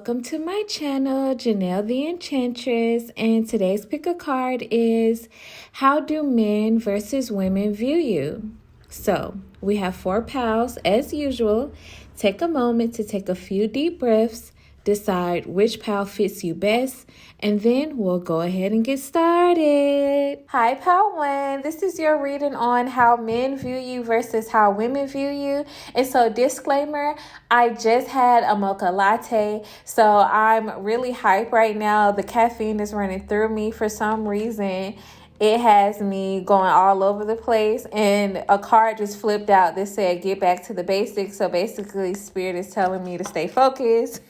Welcome to my channel, Janelle the Enchantress, and today's pick a card is how do men versus women view you? So we have 4 piles as usual. Take a moment to take a few deep breaths, decide which pile fits you best, and then we'll go ahead and get started. Hi, Pile 1. This is your reading on how men view you versus how women view you. And so, disclaimer, I just had a mocha latte, so I'm really hyped right now. The caffeine is running through me for some reason. It has me going all over the place, and a card just flipped out that said, get back to the basics. So basically, Spirit is telling me to stay focused.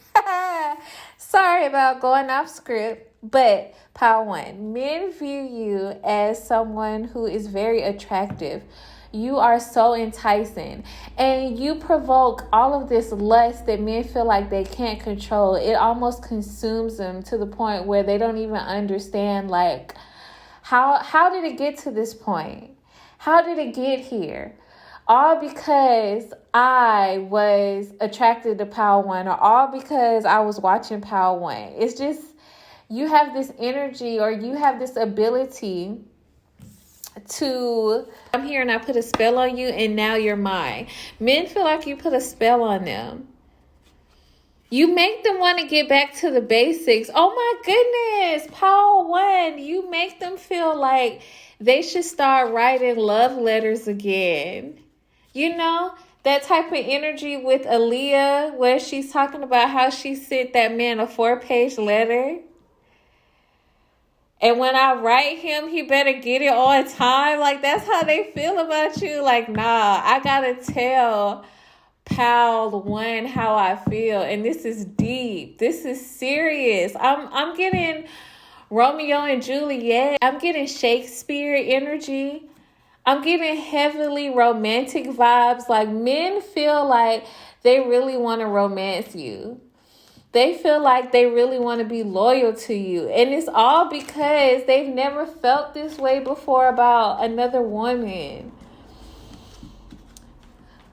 Sorry about going off script, but Pile 1, men view you as someone who is very attractive. You are so enticing, and you provoke all of this lust that men feel like they can't control. It almost consumes them to the point where they don't even understand, like, how did it get to this point? How did it get here? All because I was attracted to Pile 1, or all because I was watching Pile 1. It's just, you have this energy, or you have this ability to, I'm here and I put a spell on you and now you're mine. Men feel like you put a spell on them. You make them want to get back to the basics. Oh my goodness, Pile 1, you make them feel like they should start writing love letters again. You know, that type of energy with Aaliyah, where she's talking about how she sent that man a 4-page letter. And when I write him, he better get it on time. Like, that's how they feel about you. Like, nah, I gotta tell Pile 1 how I feel. And this is deep. This is serious. I'm getting Romeo and Juliet. I'm getting Shakespeare energy. I'm getting heavily romantic vibes. Like, men feel like they really want to romance you. They feel like they really want to be loyal to you. And it's all because they've never felt this way before about another woman.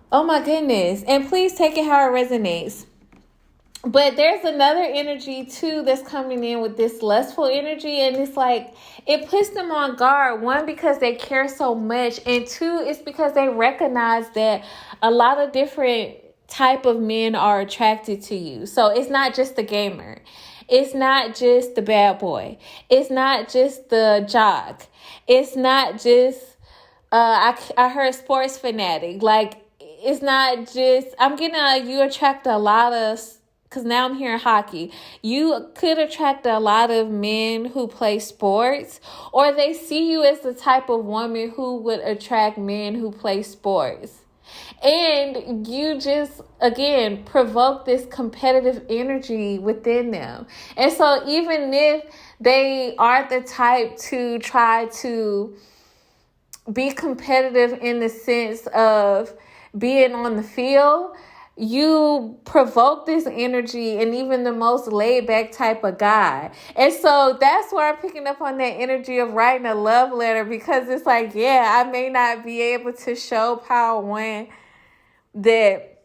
Oh my goodness. And please take it how it resonates. But there's another energy too that's coming in with this lustful energy, and it's like it puts them on guard. 1, because they care so much, and 2, it's because they recognize that a lot of different type of men are attracted to you. So it's not just the gamer, it's not just the bad boy, it's not just the jock, it's not just I heard sports fanatic. Like, it's not just, I'm getting you attract a lot of, because now I'm hearing hockey. You could attract a lot of men who play sports, or they see you as the type of woman who would attract men who play sports. And you just, again, provoke this competitive energy within them. And so even if they aren't the type to try to be competitive in the sense of being on the field, you provoke this energy in even the most laid back type of guy. And so that's where I'm picking up on that energy of writing a love letter, because it's like, yeah, I may not be able to show Pile 1 that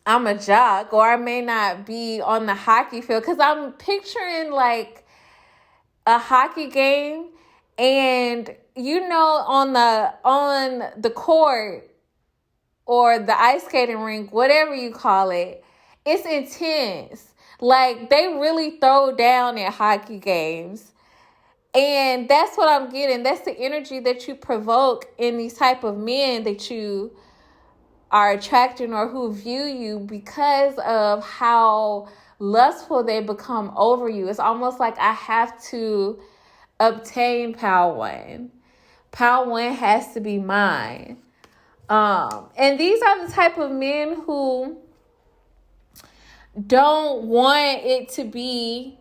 I'm a jock, or I may not be on the hockey field, because I'm picturing like a hockey game, and you know, on the court, or the ice skating rink, whatever you call it, it's intense. Like, they really throw down at hockey games. And that's what I'm getting. That's the energy that you provoke in these type of men that you are attracting, or who view you, because of how lustful they become over you. It's almost like I have to obtain Pile 1. Pile 1 has to be mine. And these are the type of men who don't want it to be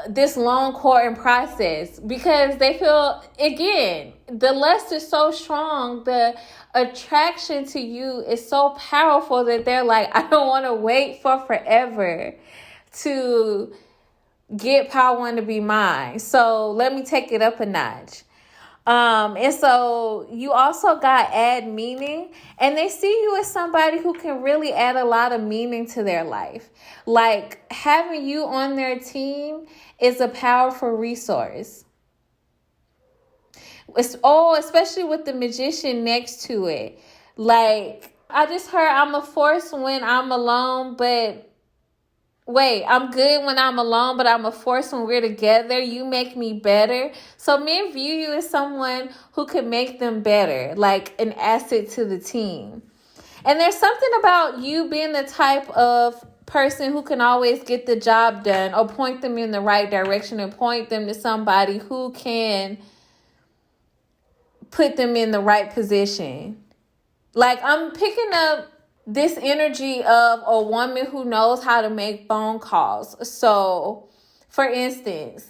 this long courting process, because they feel, again, the lust is so strong, the attraction to you is so powerful, that they're like, I don't want to wait for forever to get Pile 1 to be mine. So let me take it up a notch. And so you also got add meaning, and they see you as somebody who can really add a lot of meaning to their life. Like having you on their team is a powerful resource. Especially with the magician next to it. Like I just heard I'm a force when I'm alone, but wait, I'm good when I'm alone, but I'm a force when we're together. You make me better. So men view you as someone who can make them better, like an asset to the team. And there's something about you being the type of person who can always get the job done or point them in the right direction and point them to somebody who can put them in the right position. Like I'm picking up this energy of a woman who knows how to make phone calls. So, for instance,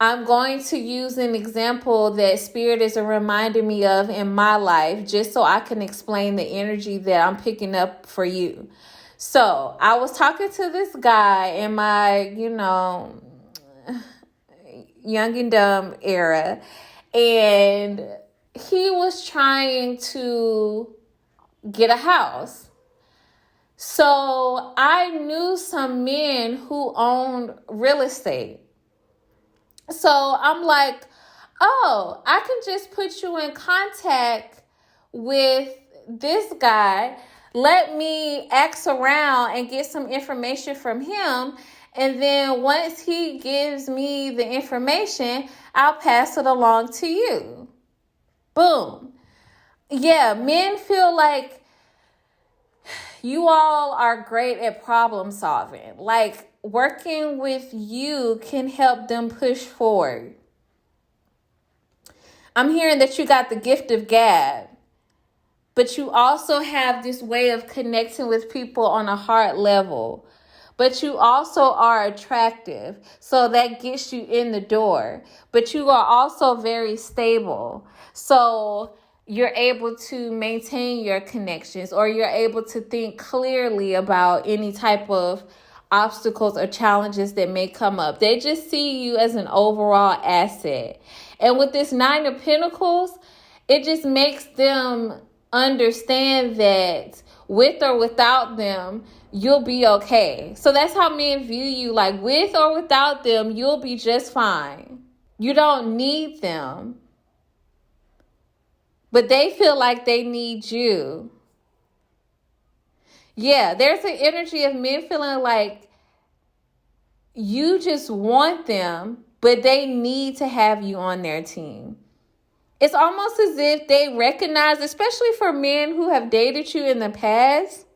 I'm going to use an example that Spirit is reminding me of in my life, just so I can explain the energy that I'm picking up for you. So, I was talking to this guy in my, young and dumb era, and he was trying to get a house. So I knew some men who owned real estate. So I'm like, oh, I can just put you in contact with this guy. Let me ask around and get some information from him. And then once he gives me the information, I'll pass it along to you. Boom. Yeah, men feel like you all are great at problem solving. Like working with you can help them push forward. I'm hearing that you got the gift of gab, but you also have this way of connecting with people on a heart level. But you also are attractive, so that gets you in the door. But you are also very stable, so you're able to maintain your connections, or you're able to think clearly about any type of obstacles or challenges that may come up. They just see you as an overall asset. And with this 9 of Pentacles, it just makes them understand that with or without them, you'll be okay. So that's how men view you. Like with or without them, you'll be just fine. You don't need them. But they feel like they need you. Yeah, there's an energy of men feeling like you just want them, but they need to have you on their team. It's almost as if they recognize, especially for men who have dated you in the past,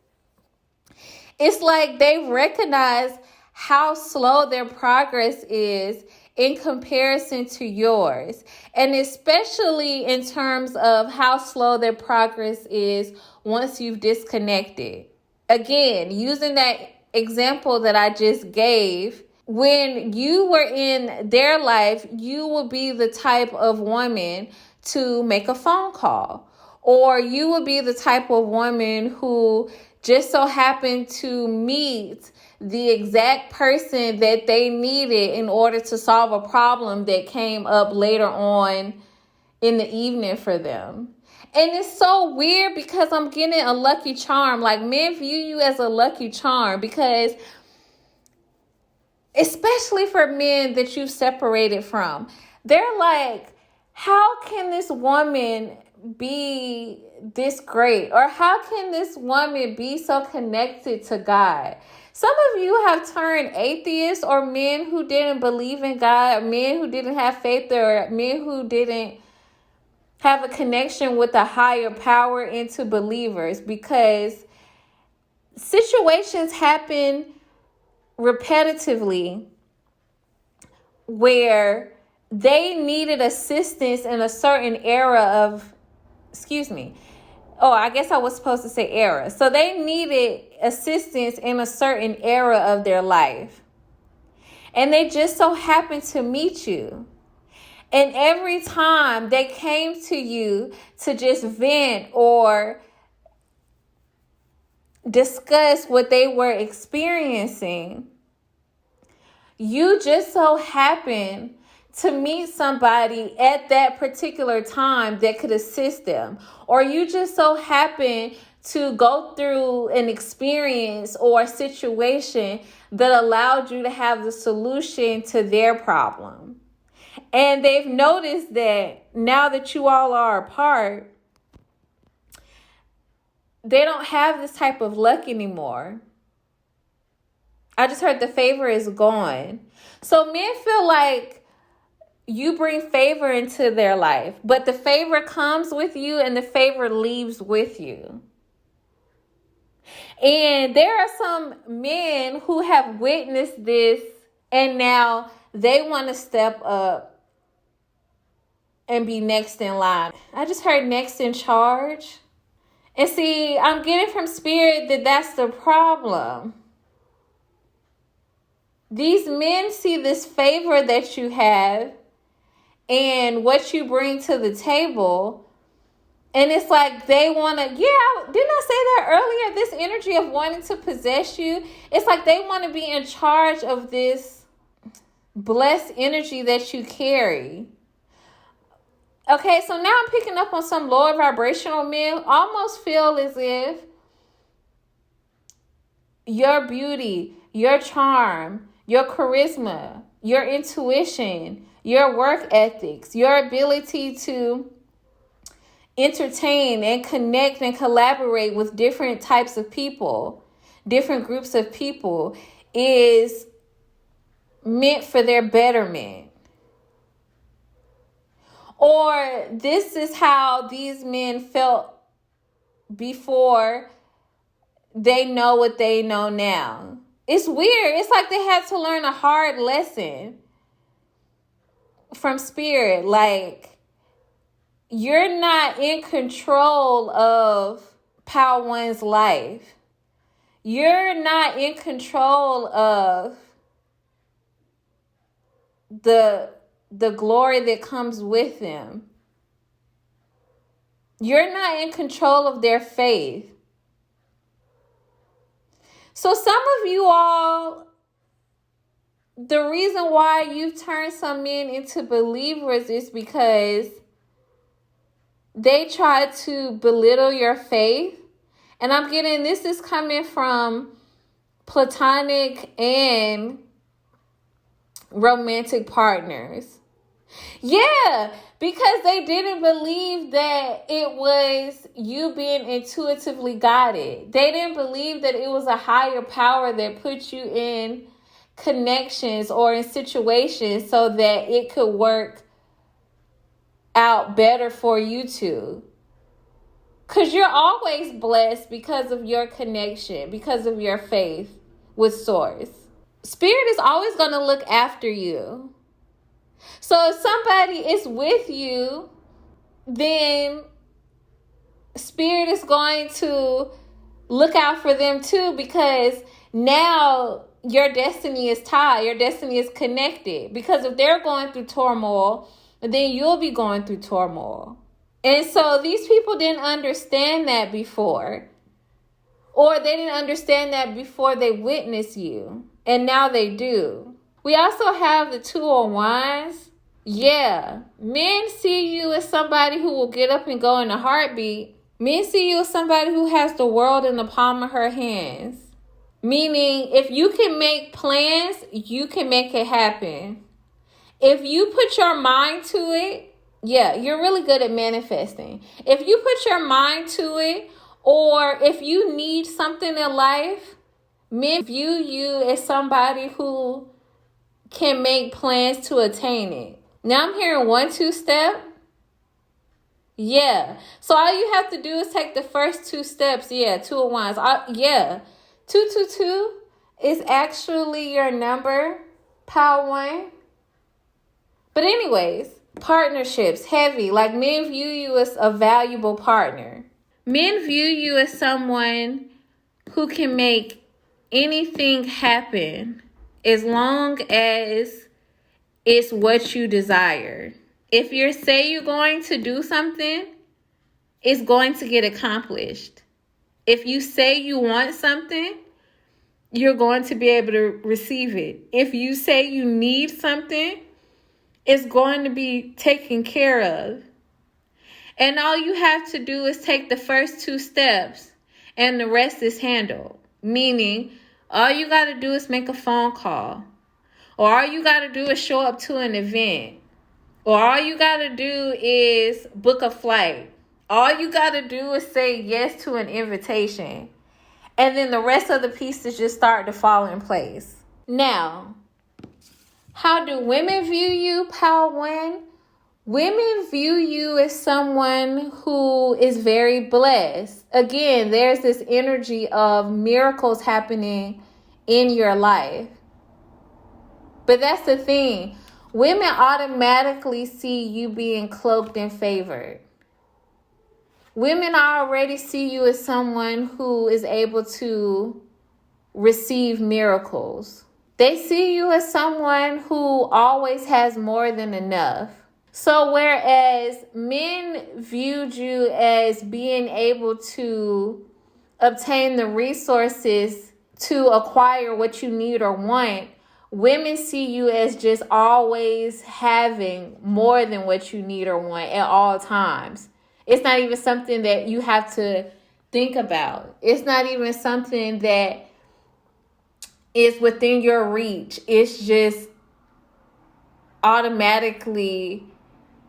it's like they recognize how slow their progress is in comparison to yours. And especially in terms of how slow their progress is once you've disconnected. Again, using that example that I just gave, when you were in their life, you would be the type of woman to make a phone call. Or you would be the type of woman who just so happened to meet the exact person that they needed in order to solve a problem that came up later on in the evening for them. And it's so weird because I'm getting a lucky charm. Like men view you as a lucky charm because especially for men that you've separated from, they're like, how can this woman be this great? Or how can this woman be so connected to God? Some of you have turned atheists, or men who didn't believe in God, or men who didn't have faith, or men who didn't have a connection with a higher power into believers, because situations happen repetitively where they needed assistance in a certain era of, I guess I was supposed to say era. So they needed assistance in a certain era of their life. And they just so happened to meet you. And every time they came to you to just vent or discuss what they were experiencing, you just so happened to meet somebody at that particular time that could assist them. Or you just so happen to go through an experience or a situation that allowed you to have the solution to their problem. And they've noticed that now that you all are apart, they don't have this type of luck anymore. I just heard the favor is gone. So men feel like you bring favor into their life, but the favor comes with you and the favor leaves with you. And there are some men who have witnessed this, and now they want to step up and be next in line. I just heard next in charge. And see, I'm getting from spirit that that's the problem. These men see this favor that you have and what you bring to the table. And it's like they want to, didn't I say that earlier? This energy of wanting to possess you. It's like they want to be in charge of this blessed energy that you carry. Okay, so now I'm picking up on some lower vibrational men. Almost feel as if your beauty, your charm, your charisma, your intuition, your work ethics, your ability to entertain and connect and collaborate with different types of people, different groups of people, is meant for their betterment. Or this is how these men felt before they know what they know now. It's weird. It's like they had to learn a hard lesson from spirit. Like, you're not in control of Power One's life. You're not in control of the glory that comes with them. You're not in control of their faith. So some of you all, the reason why you've turned some men into believers is because they try to belittle your faith. And I'm getting, this is coming from platonic and romantic partners. Yeah, because they didn't believe that it was you being intuitively guided. They didn't believe that it was a higher power that put you in connections or in situations so that it could work out better for you two. Because you're always blessed because of your connection, because of your faith with Source. Spirit is always going to look after you. So if somebody is with you, then Spirit is going to look out for them too, because now your destiny is tied. Your destiny is connected. Because if they're going through turmoil, then you'll be going through turmoil. And so these people didn't understand that before. Or they didn't understand that before they witnessed you. And now they do. We also have the Two of Wands. Yeah. Men see you as somebody who will get up and go in a heartbeat. Men see you as somebody who has the world in the palm of her hands. Meaning, if you can make plans, you can make it happen. If you put your mind to it, yeah, you're really good at manifesting. If you put your mind to it, or if you need something in life, men view you as somebody who can make plans to attain it. Now I'm hearing 1-2 step. Yeah. So all you have to do is take the first 2 steps. Yeah, Two of Wands. 222 is actually your number, Power One. But anyways, partnerships, heavy. Like, men view you as a valuable partner. Men view you as someone who can make anything happen as long as it's what you desire. If you say you're going to do something, it's going to get accomplished. If you say you want something, you're going to be able to receive it. If you say you need something, is going to be taken care of. And all you have to do is take the first 2 steps and the rest is handled. Meaning, all you got to do is make a phone call. Or all you got to do is show up to an event. Or all you got to do is book a flight. All you got to do is say yes to an invitation. And then the rest of the pieces just start to fall in place. Now, how do women view you, Power One? Women view you as someone who is very blessed. Again, there's this energy of miracles happening in your life. But that's the thing. Women automatically see you being cloaked and favored. Women already see you as someone who is able to receive miracles. They see you as someone who always has more than enough. So whereas men viewed you as being able to obtain the resources to acquire what you need or want, women see you as just always having more than what you need or want at all times. It's not even something that you have to think about. It's not even something that is within your reach. It's just automatically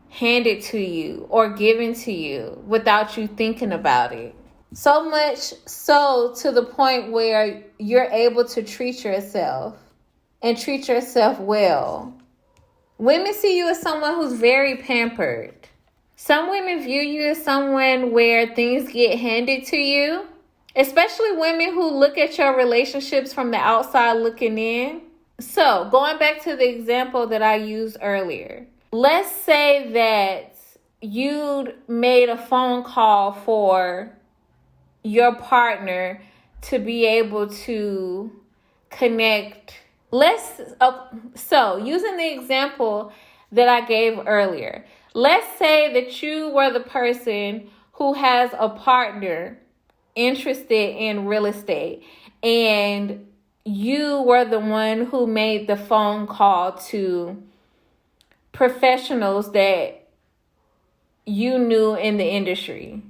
handed to you or given to you without you thinking about it. So much so to the point where you're able to treat yourself and treat yourself well. Women see you as someone who's very pampered. Some women view you as someone where things get handed to you, especially women who look at your relationships from the outside looking in. So, going back to the example that I used earlier, let's say that you made a phone call for your partner to be able to connect. So, using the example that I gave earlier, let's say that you were the person who has a partner interested in real estate and you were the one who made the phone call to professionals that you knew in the industry.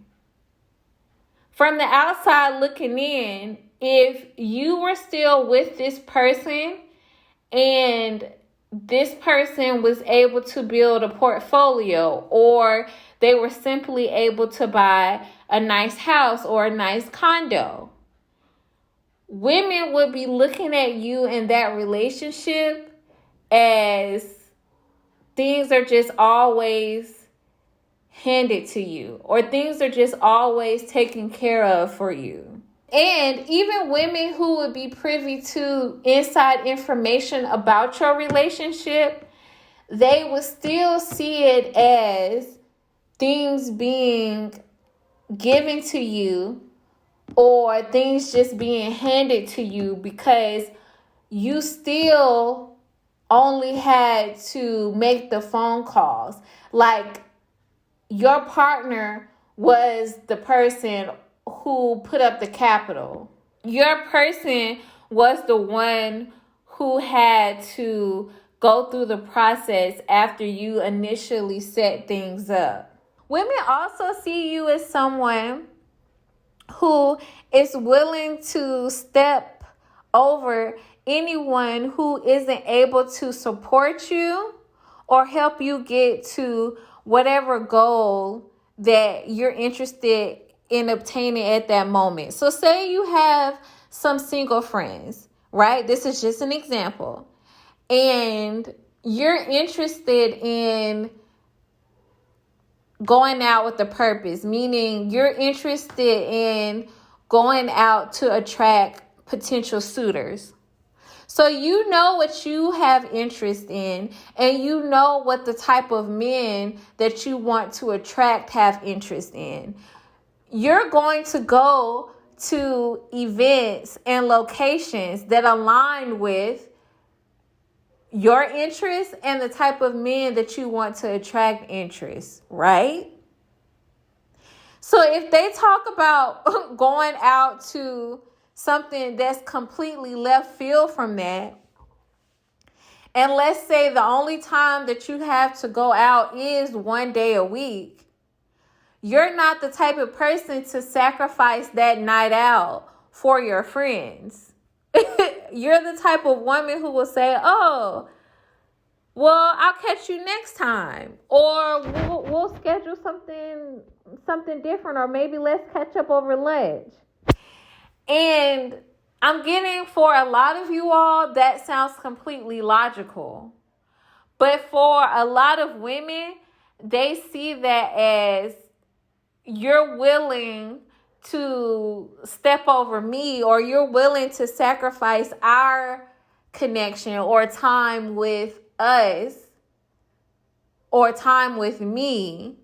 From the outside looking in, if you were still with this person and this person was able to build a portfolio, or they were simply able to buy a nice house or a nice condo, women would be looking at you in that relationship as things are just always handed to you, or things are just always taken care of for you. And even women who would be privy to inside information about your relationship, they would still see it as things being given to you or things just being handed to you because you still only had to make the phone calls. Like, your partner was the person who put up the capital. Your person was the one who had to go through the process after you initially set things up. Women also see you as someone who is willing to step over anyone who isn't able to support you or help you get to whatever goal that you're interested in obtaining at that moment. So say you have some single friends, right? This is just an example. And you're interested in going out with a purpose, meaning you're interested in going out to attract potential suitors. So you know what you have interest in, and you know what the type of men that you want to attract have interest in. You're going to go to events and locations that align with your interests and the type of men that you want to attract interest, right? So if they talk about going out to something that's completely left field from that, and let's say the only time that you have to go out is one day a week, you're not the type of person to sacrifice that night out for your friends. You're the type of woman who will say, oh, well, I'll catch you next time. Or we'll schedule something different, or maybe let's catch up over lunch. And I'm getting, for a lot of you all, that sounds completely logical. But for a lot of women, they see that as you're willing to step over me, or you're willing to sacrifice our connection or time with us or time with me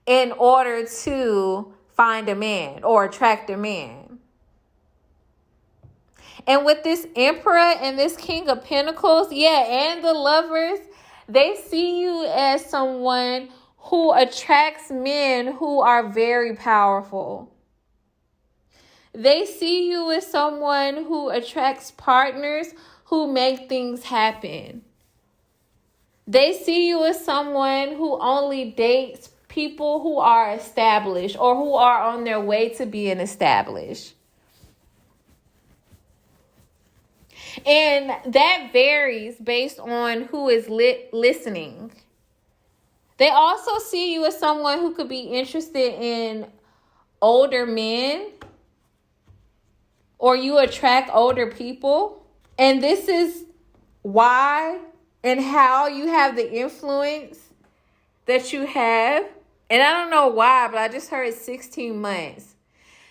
in order to find a man or attract a man. And with this Emperor and this King of Pentacles, and the Lovers, they see you as someone who attracts men who are very powerful. They see you as someone who attracts partners who make things happen. They see you as someone who only dates people who are established or who are on their way to being established. And that varies based on who is listening. They also see you as someone who could be interested in older men, or you attract older people. And this is why and how you have the influence that you have. And I don't know why, but I just heard 16 months.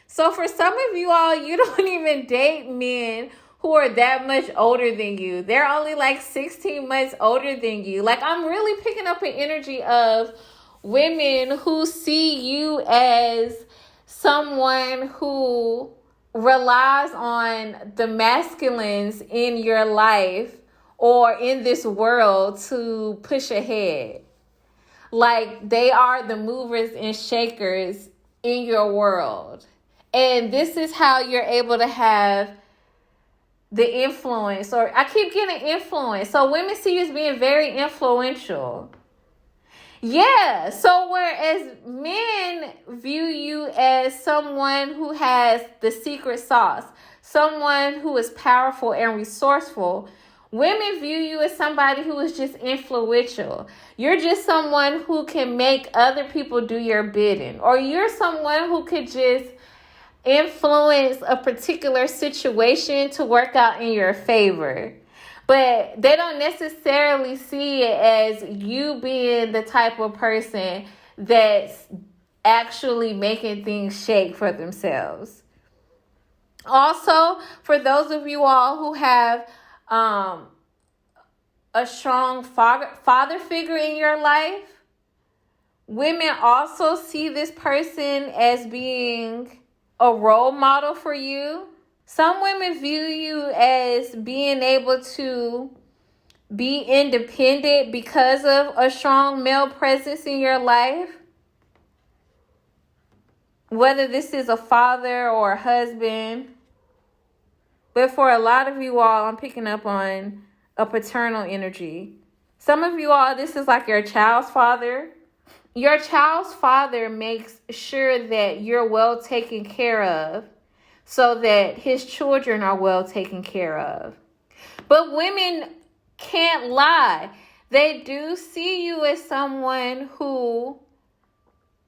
So for some of you all, you don't even date men who are that much older than you. They're only like 16 months older than you. Like, I'm really picking up an energy of women who see you as someone who relies on the masculines in your life or in this world to push ahead. Like, they are the movers and shakers in your world. And this is how you're able to have the influence, or I keep getting influence. So women see you as being very influential. Yeah. So whereas men view you as someone who has the secret sauce, someone who is powerful and resourceful, women view you as somebody who is just influential. You're just someone who can make other people do your bidding, or you're someone who could just influence a particular situation to work out in your favor. But they don't necessarily see it as you being the type of person that's actually making things shake for themselves. Also, for those of you all who have a strong father figure in your life, women also see this person as being a role model for you. Some women view you as being able to be independent because of a strong male presence in your life. Whether this is a father or a husband. But for a lot of you all, I'm picking up on a paternal energy. Some of you all, this is like your child's father. Your child's father makes sure that you're well taken care of so that his children are well taken care of. But women can't lie. They do see you as someone who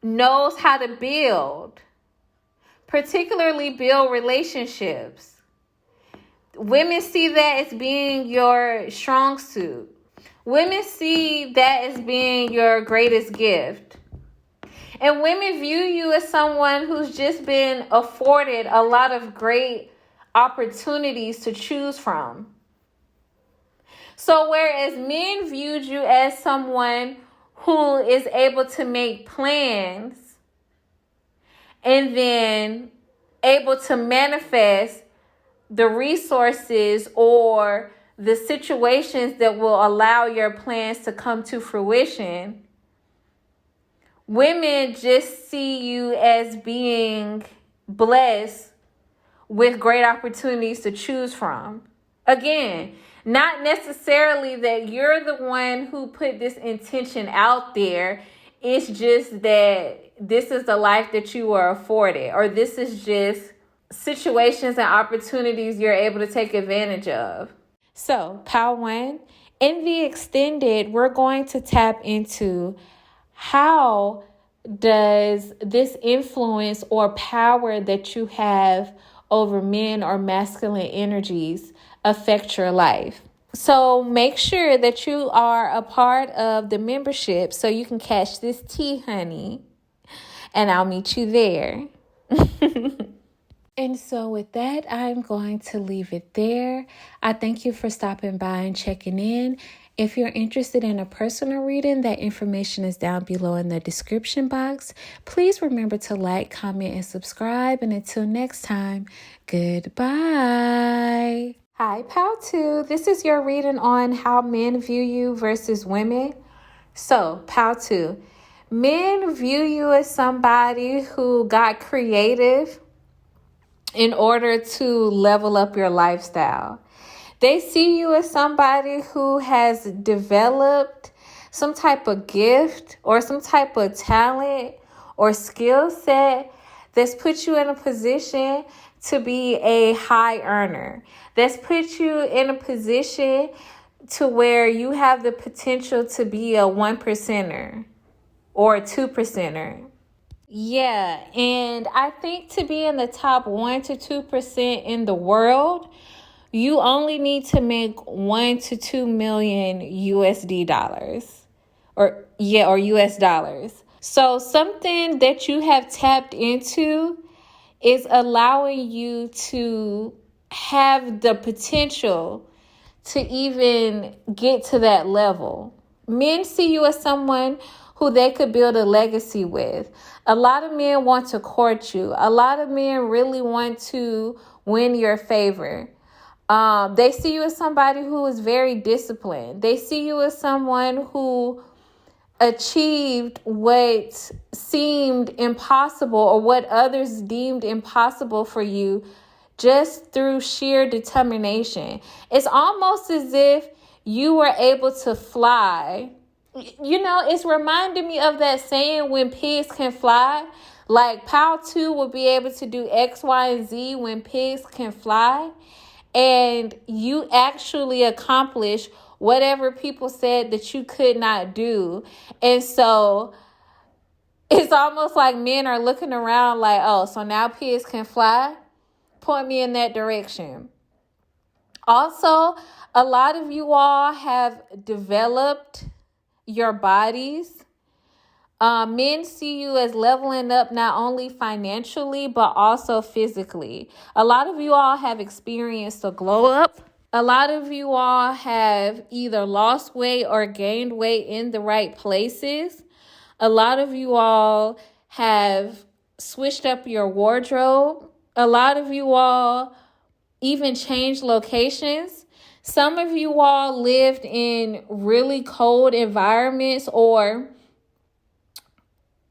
knows how to build, particularly build relationships. Women see that as being your strong suit. Women see that as being your greatest gift. And women view you as someone who's just been afforded a lot of great opportunities to choose from. So whereas men viewed you as someone who is able to make plans and then able to manifest the resources or the situations that will allow your plans to come to fruition, women just see you as being blessed with great opportunities to choose from. Again, Not necessarily that you're the one who put this intention out there. It's just that this is the life that you were afforded, or this is just situations and opportunities you're able to take advantage of. So, Power One, in the extended, we're going to tap into how does this influence or power that you have over men or masculine energies affect your life. So make sure that you are a part of the membership so you can catch this tea, honey. And I'll meet you there. And so with that, I'm going to leave it there. I thank you for stopping by and checking in. If you're interested in a personal reading, that information is down below in the description box. Please remember to like, comment, and subscribe. And until next time, goodbye. Hi, Pal 2. This is your reading on how men view you versus women. So, Pal 2. Men view you as somebody who got creative in order to level up your lifestyle. They see you as somebody who has developed some type of gift or some type of talent or skill set that's put you in a position to be a high earner. That's put you in a position to where you have the potential to be a 1%er or a 2%er. Yeah, and I think to be in the top 1 to 2% in the world, you only need to make 1 to 2 million USD dollars or US dollars. So something that you have tapped into is allowing you to have the potential to even get to that level. Men see you as someone who they could build a legacy with. A lot of men want to court you. A lot of men really want to win your favor. They see you as somebody who is very disciplined. They see you as someone who achieved what seemed impossible or what others deemed impossible for you just through sheer determination. It's almost as if you were able to fly. You know, it's reminding me of that saying, when pigs can fly. Like, Power 2 will be able to do X, Y, and Z when pigs can fly. And you actually accomplish whatever people said that you could not do. And so it's almost like men are looking around like, oh, so now pigs can fly? Point me in that direction. Also, a lot of you all have developed your bodies. Men see you as leveling up not only financially, but also physically. A lot of you all have experienced a glow up. A lot of you all have either lost weight or gained weight in the right places. A lot of you all have switched up your wardrobe. A lot of you all even changed locations. Some of you all lived in really cold environments or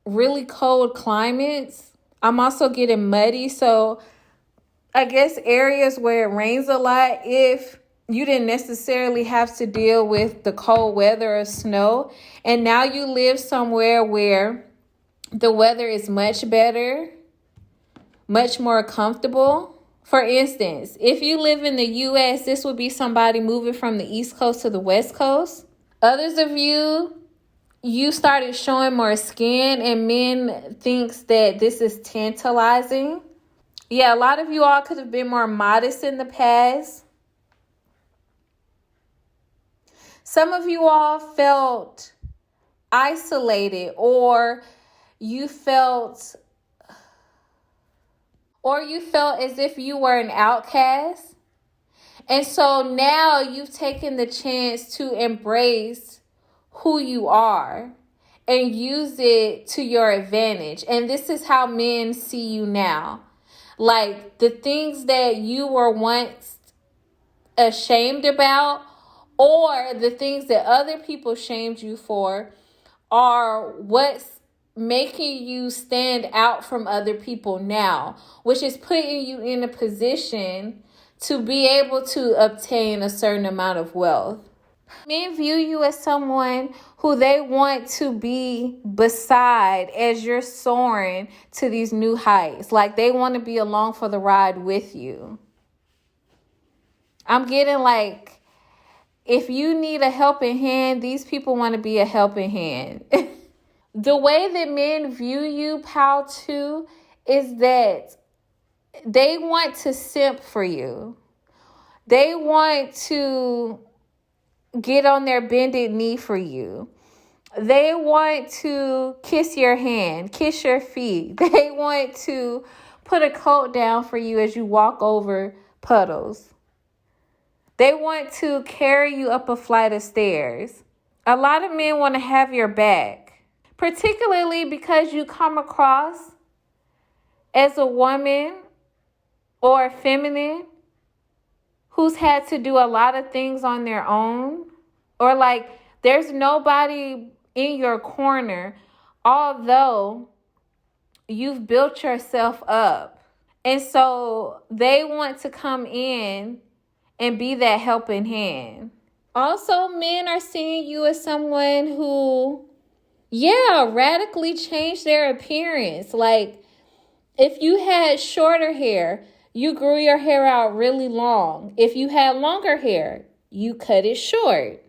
really cold climates. I'm also getting muddy. So I guess areas where it rains a lot, if you didn't necessarily have to deal with the cold weather or snow, and now you live somewhere where the weather is much better, much more comfortable. For instance, if you live in the U.S., this would be somebody moving from the East Coast to the West Coast. Others of you started showing more skin, and men thinks that this is tantalizing. Yeah, a lot of you all could have been more modest in the past. Some of you all felt isolated, or you felt as if you were an outcast. And so now you've taken the chance to embrace who you are and use it to your advantage. And this is how men see you now. Like, the things that you were once ashamed about, or the things that other people shamed you for, are what's making you stand out from other people now, which is putting you in a position to be able to obtain a certain amount of wealth. Men view you as someone who they want to be beside as you're soaring to these new heights. Like they want to be along for the ride with you. I'm getting like, if you need a helping hand, these people want to be a helping hand. The way that men view you, pal, too, is that they want to simp for you. They want to get on their bended knee for you. They want to kiss your hand, kiss your feet. They want to put a coat down for you as you walk over puddles. They want to carry you up a flight of stairs. A lot of men want to have your back, particularly because you come across as a woman or feminine who's had to do a lot of things on their own, or like there's nobody in your corner, although you've built yourself up. And so they want to come in and be that helping hand. Also, men are seeing you as someone who, radically changed their appearance. Like, if you had shorter hair, you grew your hair out really long. If you had longer hair, you cut it short.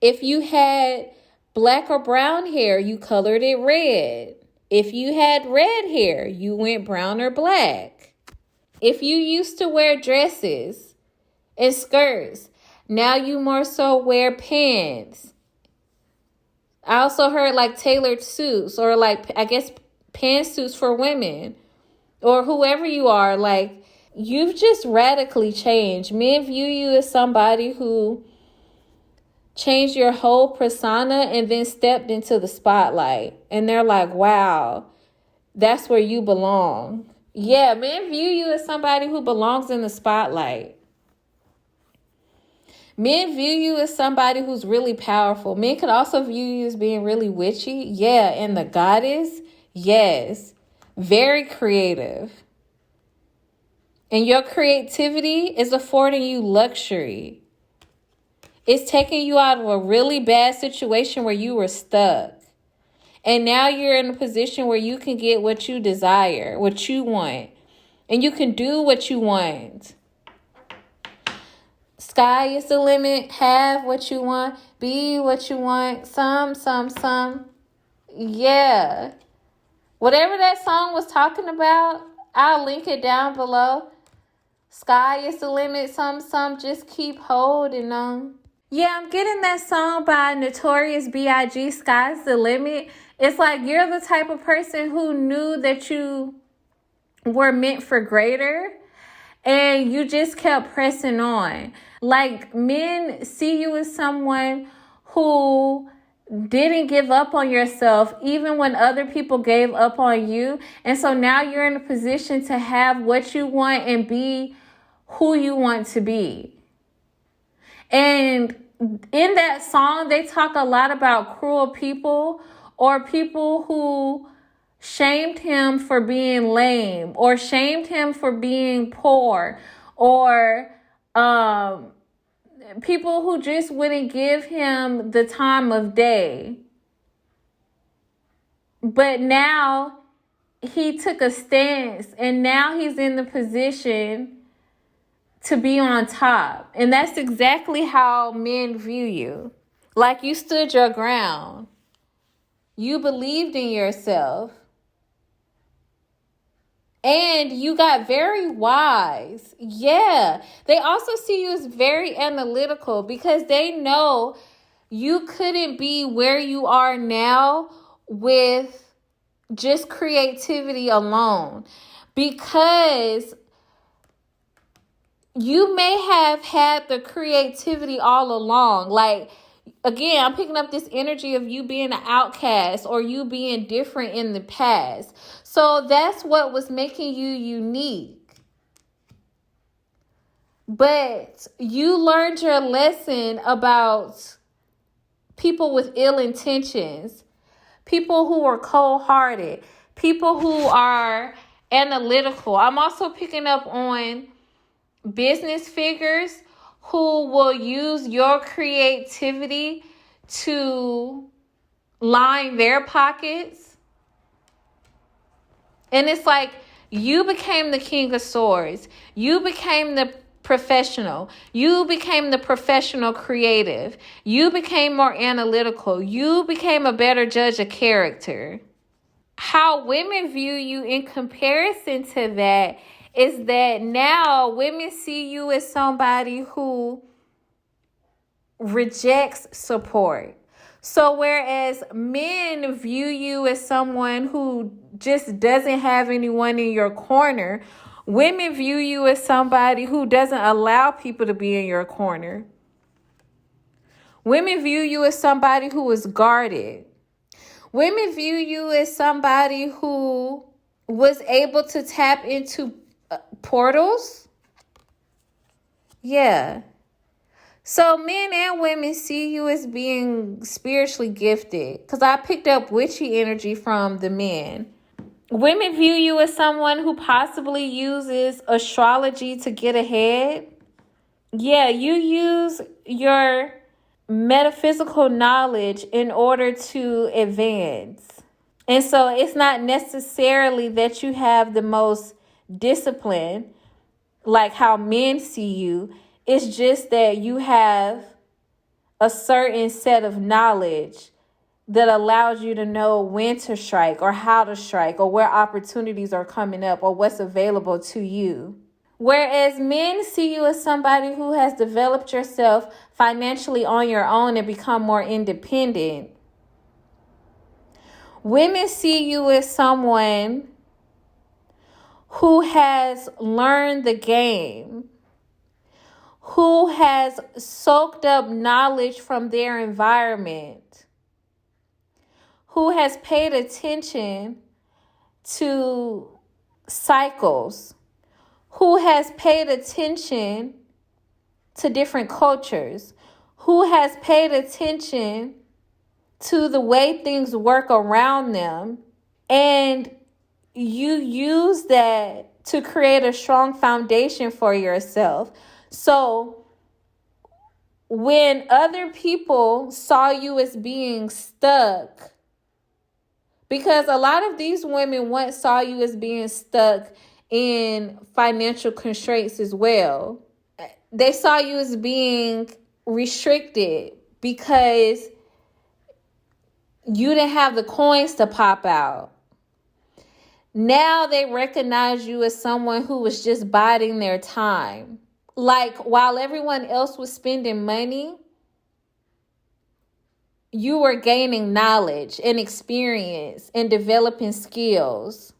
If you had black or brown hair, you colored it red. If you had red hair, you went brown or black. If you used to wear dresses and skirts, now you more so wear pants. I also heard like tailored suits, or like, I guess, pantsuits for women, or whoever you are. Like, you've just radically changed. Men view you as somebody who changed your whole persona and then stepped into the spotlight. And they're like, wow, that's where you belong. Yeah, men view you as somebody who belongs in the spotlight. Men view you as somebody who's really powerful. Men could also view you as being really witchy. Yeah, and the goddess, yes, very creative. And your creativity is affording you luxury. It's taking you out of a really bad situation where you were stuck. And now you're in a position where you can get what you desire, what you want. And you can do what you want. Sky is the limit. Have what you want. Be what you want. Some. Yeah. Whatever that song was talking about, I'll link it down below. Sky is the limit. Some. Just keep holding on. Yeah, I'm getting that song by Notorious B.I.G., Sky's the Limit. It's like you're the type of person who knew that you were meant for greater, and you just kept pressing on. Like, men see you as someone who didn't give up on yourself even when other people gave up on you. And so now you're in a position to have what you want and be who you want to be. And in that song, they talk a lot about cruel people, or people who shamed him for being lame, or shamed him for being poor, or people who just wouldn't give him the time of day. But now he took a stance, and now he's in the position to be on top. And that's exactly how men view you. Like, you stood your ground. You believed in yourself. And you got very wise. Yeah. They also see you as very analytical, because they know you couldn't be where you are now with just creativity alone. Because you may have had the creativity all along. Like, again, I'm picking up this energy of you being an outcast or you being different in the past. So that's what was making you unique. But you learned your lesson about people with ill intentions, people who are cold-hearted, people who are analytical. I'm also picking up on business figures who will use your creativity to line their pockets. And it's like you became the King of Swords. You became the professional. You became the professional creative. You became more analytical. You became a better judge of character. How women view you in comparison to that is that now women see you as somebody who rejects support. So whereas men view you as someone who just doesn't have anyone in your corner, women view you as somebody who doesn't allow people to be in your corner. Women view you as somebody who is guarded. Women view you as somebody who was able to tap into portals. Yeah. So men and women see you as being spiritually gifted, because I picked up witchy energy from the men. Women view you as someone who possibly uses astrology to get ahead. Yeah, you use your metaphysical knowledge in order to advance. And so it's not necessarily that you have the most discipline, like how men see you. It's just that you have a certain set of knowledge that allows you to know when to strike or how to strike or where opportunities are coming up or what's available to you. Whereas men see you as somebody who has developed yourself financially on your own and become more independent. Women see you as someone who has learned the game, who has soaked up knowledge from their environment, who has paid attention to cycles, who has paid attention to different cultures, who has paid attention to the way things work around them, and you use that to create a strong foundation for yourself. So when other people saw you as being stuck, because a lot of these women once saw you as being stuck in financial constraints as well. They saw you as being restricted because you didn't have the coins to pop out. Now they recognize you as someone who was just biding their time. Like while everyone else was spending money, you were gaining knowledge and experience and developing skills.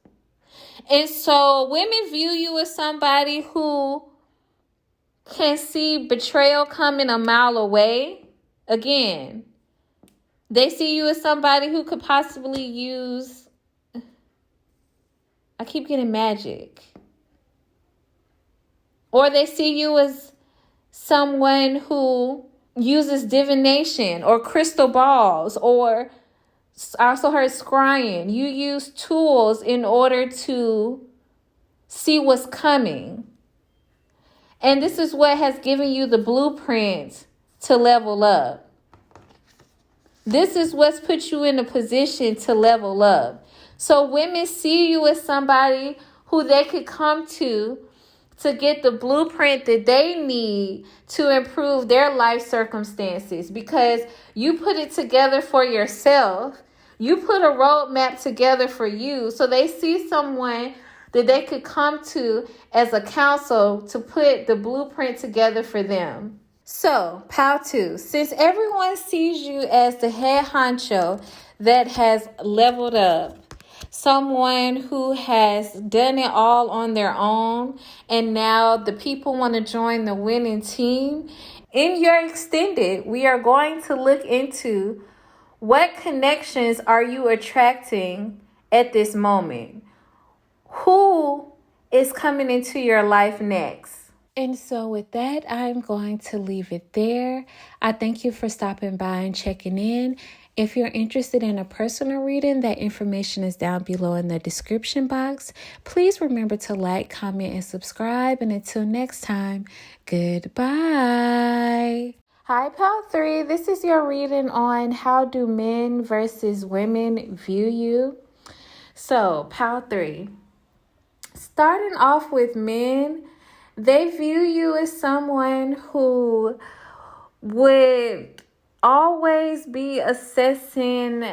And so women view you as somebody who can see betrayal coming a mile away. Again, they see you as somebody who could possibly use, I keep getting magic. Or they see you as someone who uses divination or crystal balls, or I also heard scrying. You use tools in order to see what's coming. And this is what has given you the blueprint to level up. This is what's put you in a position to level up. So women see you as somebody who they could come to get the blueprint that they need to improve their life circumstances, because you put it together for yourself. You put a roadmap together for you. So they see someone that they could come to as a counsel to put the blueprint together for them. So, Pal 2, since everyone sees you as the head honcho that has leveled up, someone who has done it all on their own, and now the people want to join the winning team, in your extended, we are going to look into what connections are you attracting at this moment? Who is coming into your life next? And so with that, I'm going to leave it there. I thank you for stopping by and checking in. If you're interested in a personal reading, that information is down below in the description box. Please remember to like, comment, and subscribe. And until next time, goodbye. Hi, Pal 3. This is your reading on how do men versus women view you. So, Pal 3. Starting off with men, they view you as someone who would always be assessing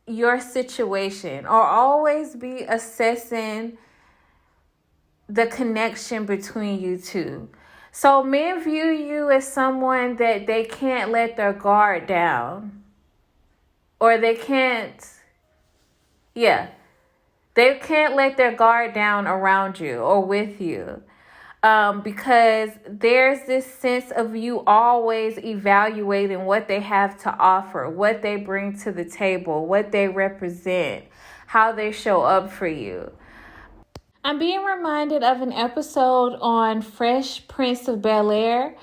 your situation or always be assessing the connection between you two. So men view you as someone that they can't let their guard down, or they can't let their guard down around you or with you. Because there's this sense of you always evaluating what they have to offer, what they bring to the table, what they represent, how they show up for you. I'm being reminded of an episode on Fresh Prince of Bel-Air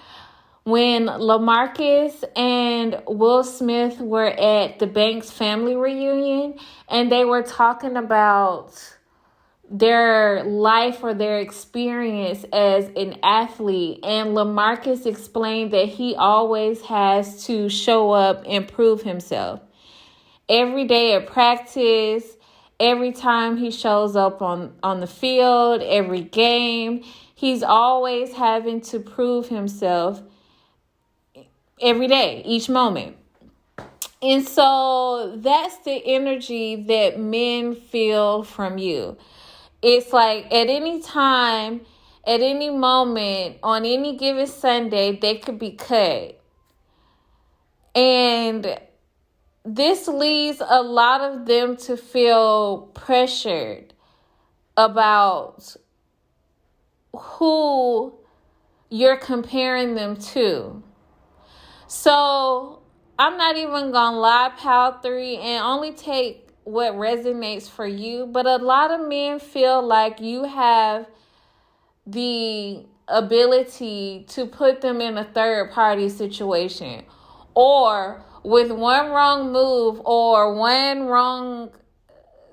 when LaMarcus and Will Smith were at the Banks family reunion, and they were talking about their life or their experience as an athlete, and LaMarcus explained that he always has to show up and prove himself every day at practice, every time he shows up on the field, every game. He's always having to prove himself every day, each moment. And so that's the energy that men feel from you. It's like at any time, at any moment, on any given Sunday, they could be cut. And this leads a lot of them to feel pressured about who you're comparing them to. So I'm not even gonna lie, Pal 3, and only take what resonates for you, but a lot of men feel like you have the ability to put them in a third party situation, or with one wrong move or one wrong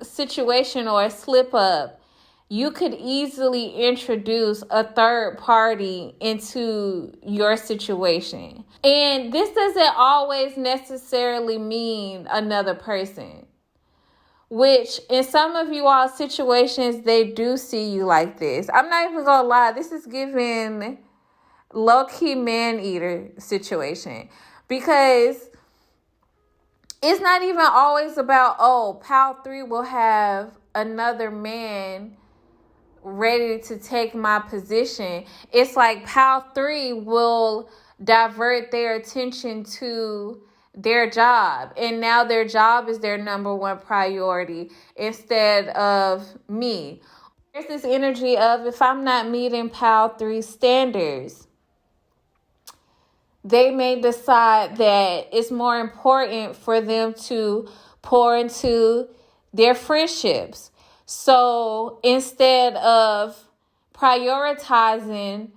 situation or a slip up, you could easily introduce a third party into your situation. And this doesn't always necessarily mean another person, which in some of you all situations, they do see you like this. I'm not even gonna lie, this is giving low-key man-eater situation, because it's not even always about, oh, Pal 3 will have another man ready to take my position. It's like Pal 3 will divert their attention to their job, and now their job is their number one priority instead of me. There's this energy of, if I'm not meeting Pal 3 standards, they may decide that it's more important for them to pour into their friendships. So instead of prioritizing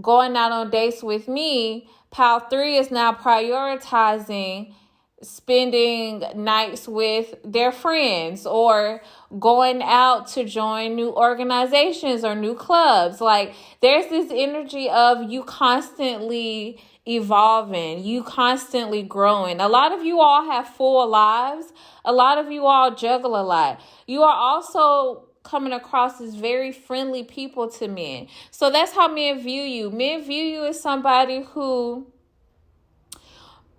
going out on dates with me, Pal 3 is now prioritizing spending nights with their friends or going out to join new organizations or new clubs. Like, there's this energy of you constantly evolving, you constantly growing. A lot of you all have full lives. A lot of you all juggle a lot. You are also coming across as very friendly people to men. So that's how men view you. Men view you as somebody who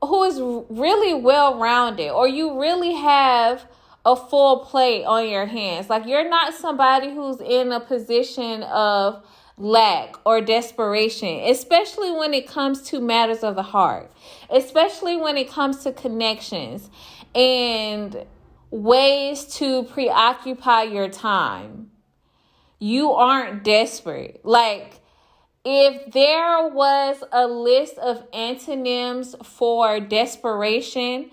is really well-rounded, or you really have a full plate on your hands. Like, you're not somebody who's in a position of lack or desperation, especially when it comes to matters of the heart, especially when it comes to connections and ways to preoccupy your time. You aren't desperate. Like, if there was a list of antonyms for desperation,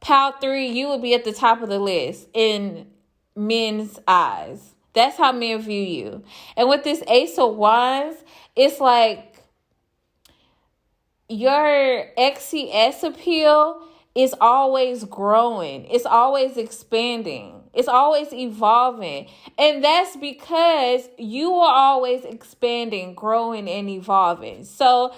Pal 3, you would be at the top of the list in men's eyes. That's how men view you. And with this Ace of Wands, it's like your XCS appeal is always growing. It's always expanding. It's always evolving. And that's because you are always expanding, growing, and evolving. So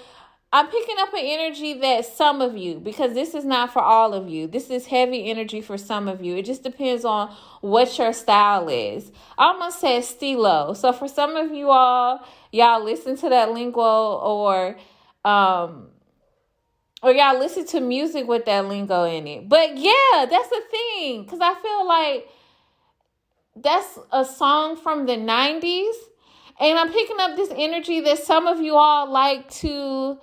I'm picking up an energy that some of you, because this is not for all of you. This is heavy energy for some of you. It just depends on what your style is. I almost said stilo. So for some of you all, y'all listen to that lingo or y'all listen to music with that lingo in it. But yeah, that's the thing. Because I feel like that's a song from the 90s. And I'm picking up this energy that some of you all like to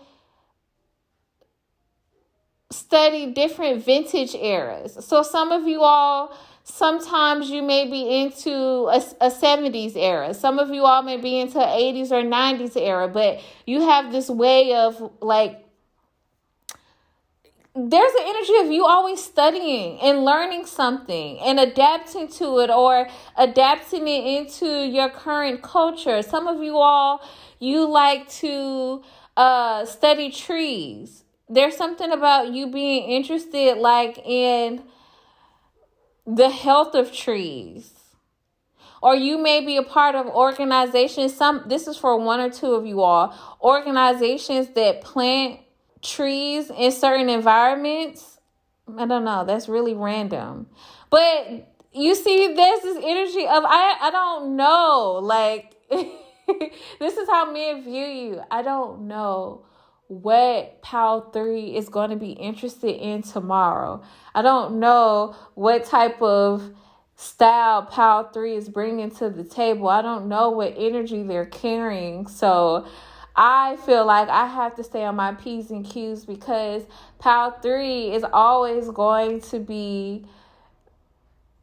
study different vintage eras. So some of you all, sometimes you may be into a 70s era. Some of you all may be into 80s or 90s era. But you have this way of like, there's an energy of you always studying and learning something and adapting to it or adapting it into your current culture. Some of you all, you like to study trees. There's something about you being interested like in the health of trees. Or you may be a part of organizations. This is for one or two of you all. Organizations that plant trees in certain environments. I don't know. That's really random. But you see, there's this energy of, I don't know. Like, this is how men view you. I don't know what PAL 3 is going to be interested in tomorrow. I don't know what type of style PAL 3 is bringing to the table. I don't know what energy they're carrying. So I feel like I have to stay on my P's and Q's because PAL 3 is always going to be,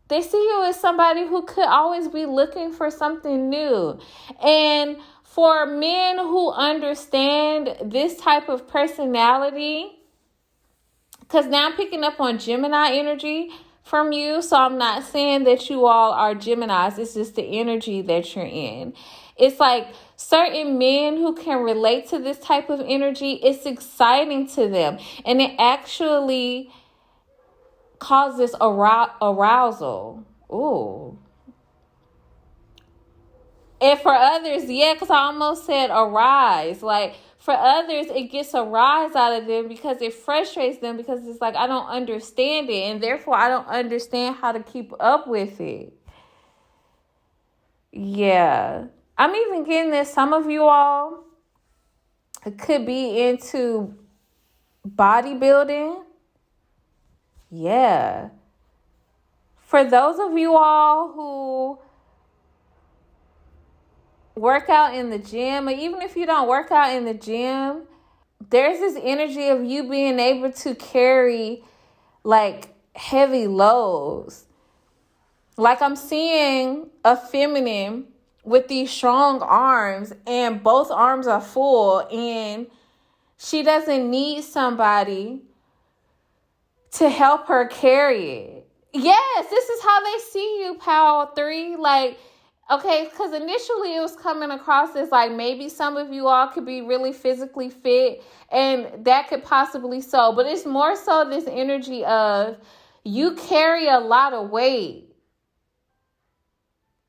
they see you as somebody who could always be looking for something new. And for men who understand this type of personality, because now I'm picking up on Gemini energy from you. So I'm not saying that you all are Geminis. It's just the energy that you're in. It's like certain men who can relate to this type of energy, it's exciting to them. And it actually causes arousal. Ooh. And for others, yeah, because I almost said arise. Like, for others, it gets a rise out of them because it frustrates them because it's like, I don't understand it. And therefore, I don't understand how to keep up with it. Yeah. I'm even getting that some of you all could be into bodybuilding. Yeah. For those of you all who work out in the gym, or even if you don't work out in the gym, there's this energy of you being able to carry like heavy loads. Like I'm seeing a feminine with these strong arms and both arms are full and she doesn't need somebody to help her carry it. Yes, this is how they see you, PAL 3. Like, okay, because initially it was coming across as like maybe some of you all could be really physically fit and that could possibly so. But it's more so this energy of you carry a lot of weight.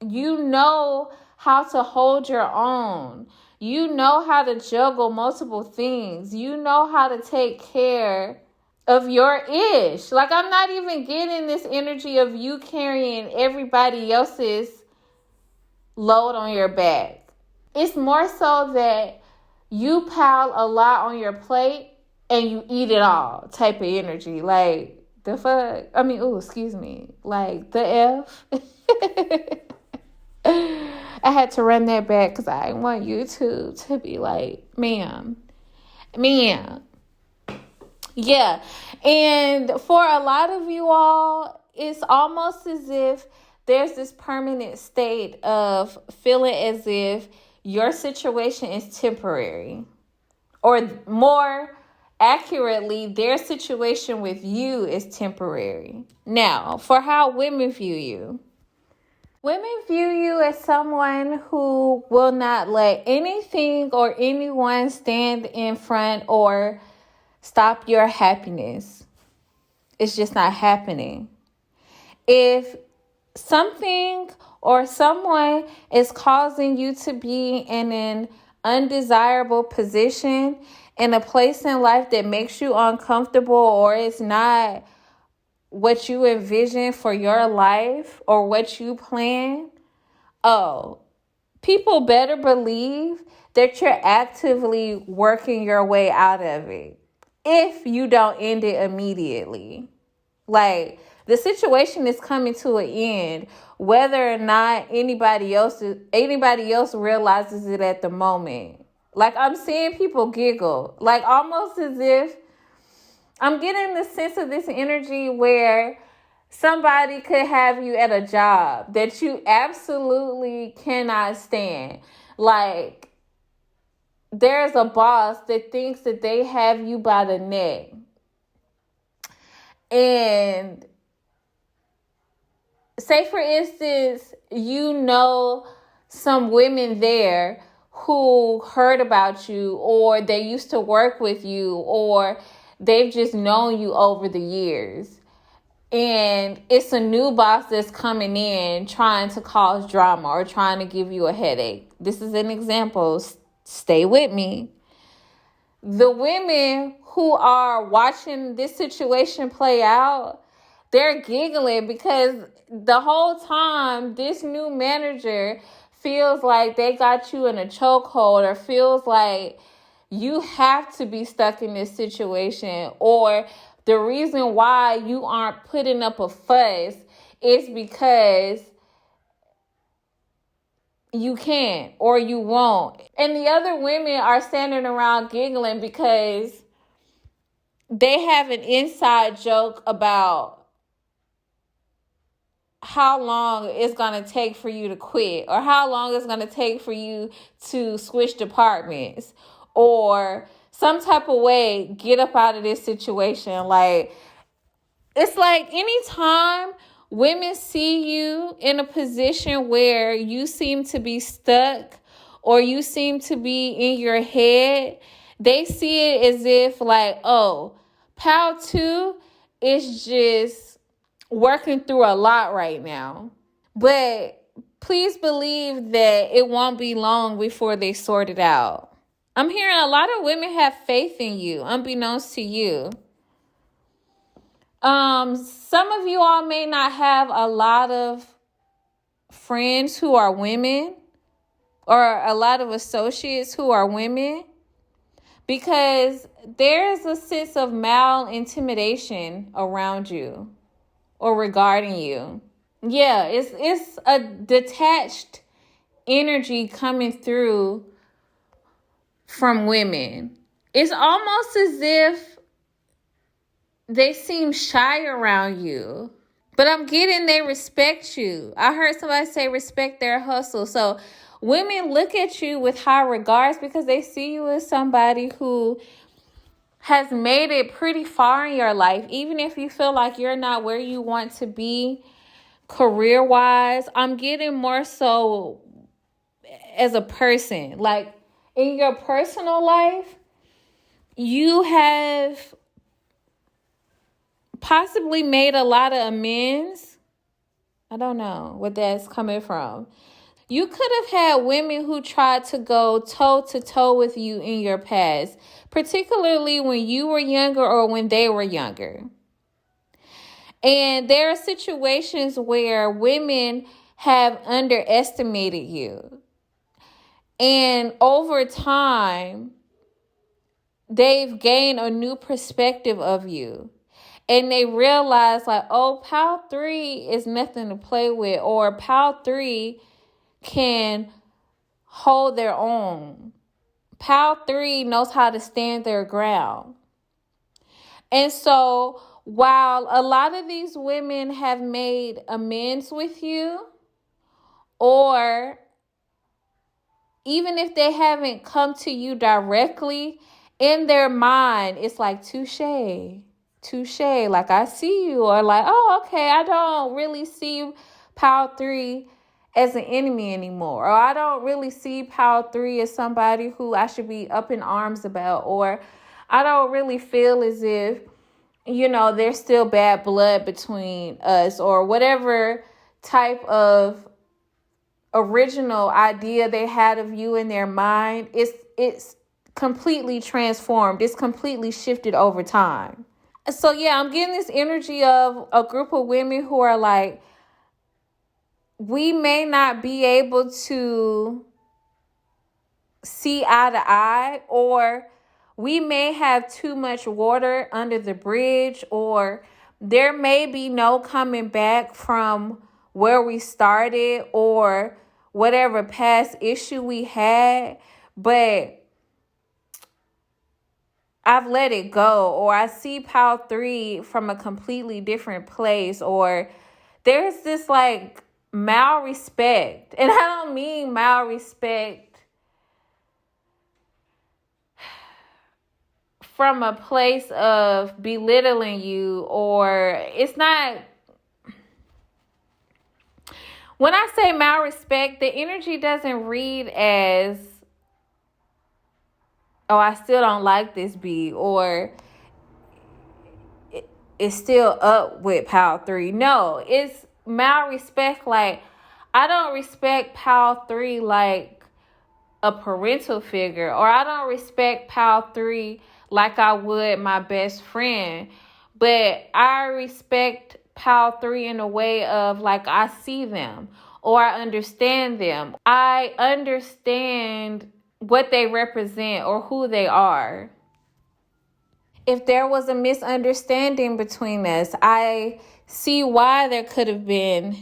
You know how to hold your own. You know how to juggle multiple things. You know how to take care of your ish. Like, I'm not even getting this energy of you carrying everybody else's load on your back. It's more so that you pile a lot on your plate and you eat it all type of energy. Like, the fuck? I mean, excuse me. Like, the F? I had to run that back because I want YouTube to be like, ma'am. Yeah. And for a lot of you all, it's almost as if there's this permanent state of feeling as if your situation is temporary. Or more accurately, their situation with you is temporary. Now, for how women view you. Women view you as someone who will not let anything or anyone stand in front or stop your happiness. It's just not happening. If something or someone is causing you to be in an undesirable position, in a place in life that makes you uncomfortable, or it's not what you envision for your life or what you plan, people better believe that you're actively working your way out of it if you don't end it immediately. Like, the situation is coming to an end, whether or not anybody else realizes it at the moment. Like, I'm seeing people giggle, like almost as if I'm getting the sense of this energy where somebody could have you at a job that you absolutely cannot stand. Like, there's a boss that thinks that they have you by the neck. And say, for instance, some women there who heard about you, or they used to work with you, or they've just known you over the years. And it's a new boss that's coming in trying to cause drama or trying to give you a headache. This is an example. Stay with me. The women who are watching this situation play out, they're giggling because the whole time this new manager feels like they got you in a chokehold, or feels like you have to be stuck in this situation, or the reason why you aren't putting up a fuss is because you can't or you won't. And the other women are standing around giggling because they have an inside joke about how long it's going to take for you to quit, or how long it's going to take for you to switch departments, or some type of way get up out of this situation. Like, it's like anytime women see you in a position where you seem to be stuck or you seem to be in your head, they see it as if like, oh, Pal 2 is just working through a lot right now. But please believe that it won't be long before they sort it out. I'm hearing a lot of women have faith in you, unbeknownst to you. Some of you all may not have a lot of friends who are women, or a lot of associates who are women, because there's a sense of intimidation around you or regarding you. Yeah, it's a detached energy coming through from women. It's almost as if they seem shy around you. But I'm getting they respect you. I heard somebody say respect their hustle. So women look at you with high regards because they see you as somebody who has made it pretty far in your life. Even if you feel like you're not where you want to be career-wise, I'm getting more so as a person. Like, in your personal life, you have possibly made a lot of amends. I don't know where that's coming from. You could have had women who tried to go toe to toe with you in your past, particularly when you were younger or when they were younger. And there are situations where women have underestimated you. And over time, they've gained a new perspective of you. And they realize like, oh, Pal 3 is nothing to play with, or Pal 3 can hold their own. Pal 3 knows how to stand their ground. And so while a lot of these women have made amends with you, or even if they haven't come to you directly, in their mind, it's like, touche. Like, I see you. Or like, oh, okay, I don't really see Pal 3 as an enemy anymore. Or I don't really see Pal 3 as somebody who I should be up in arms about. Or I don't really feel as if, there's still bad blood between us, or whatever type of original idea they had of you in their mind. It's completely transformed. It's completely shifted over time. So yeah, I'm getting this energy of a group of women who are like, we may not be able to see eye to eye, or we may have too much water under the bridge, or there may be no coming back from where we started or whatever past issue we had, but I've let it go, or I see Pile 3 from a completely different place, or there's this like malrespect. And I don't mean malrespect from a place of belittling you, or it's not. When I say malrespect, the energy doesn't read as, oh, I still don't like this beat, or it's still up with Pile 3. No, it's malrespect. Like, I don't respect Pile 3 like a parental figure, or I don't respect Pile 3 like I would my best friend, but I respect Pile 3 in a way of like I see them, or I understand them. I understand what they represent or who they are. If there was a misunderstanding between us, I see why there could have been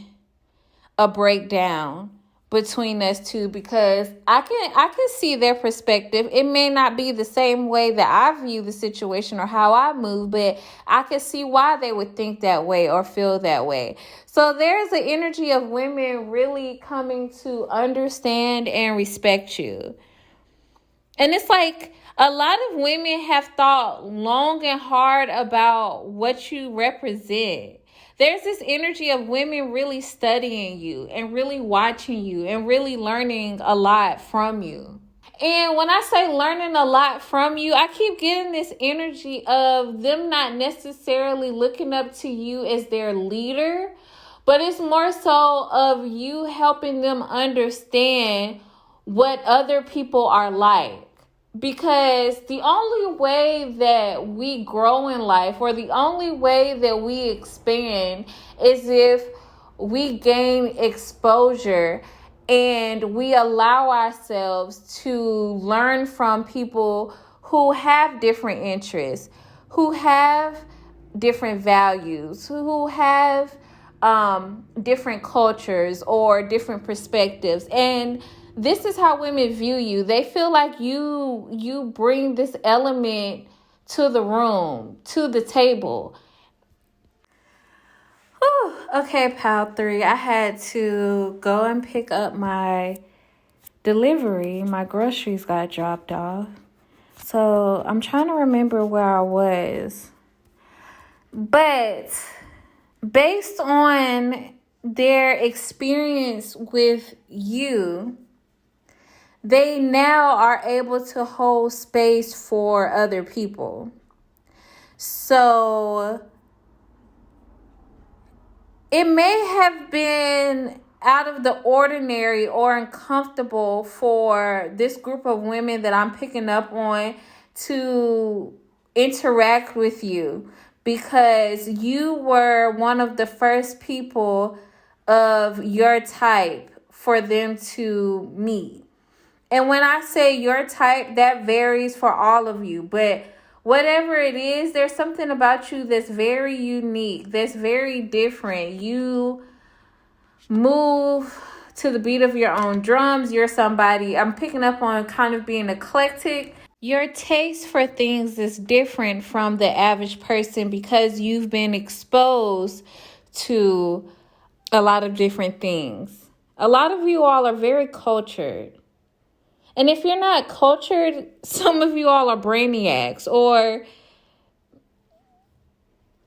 a breakdown between us two, because I can see their perspective. It may not be the same way that I view the situation or how I move, but I can see why they would think that way or feel that way. So there's an energy of women really coming to understand and respect you. And it's like a lot of women have thought long and hard about what you represent. There's this energy of women really studying you and really watching you and really learning a lot from you. And when I say learning a lot from you, I keep getting this energy of them not necessarily looking up to you as their leader, but it's more so of you helping them understand what other people are like. Because the only way that we grow in life, or the only way that we expand, is if we gain exposure and we allow ourselves to learn from people who have different interests, who have different values, who have different cultures or different perspectives. And this is how women view you. They feel like you bring this element to the room, to the table. Whew. Okay, Pal 3. I had to go and pick up my delivery. My groceries got dropped off. So I'm trying to remember where I was. But based on their experience with you, they now are able to hold space for other people. So it may have been out of the ordinary or uncomfortable for this group of women that I'm picking up on to interact with you, because you were one of the first people of your type for them to meet. And when I say your type, that varies for all of you. But whatever it is, there's something about you that's very unique, that's very different. You move to the beat of your own drums. You're somebody, I'm picking up on kind of being eclectic. Your taste for things is different from the average person because you've been exposed to a lot of different things. A lot of you all are very cultured. And if you're not cultured, some of you all are brainiacs, or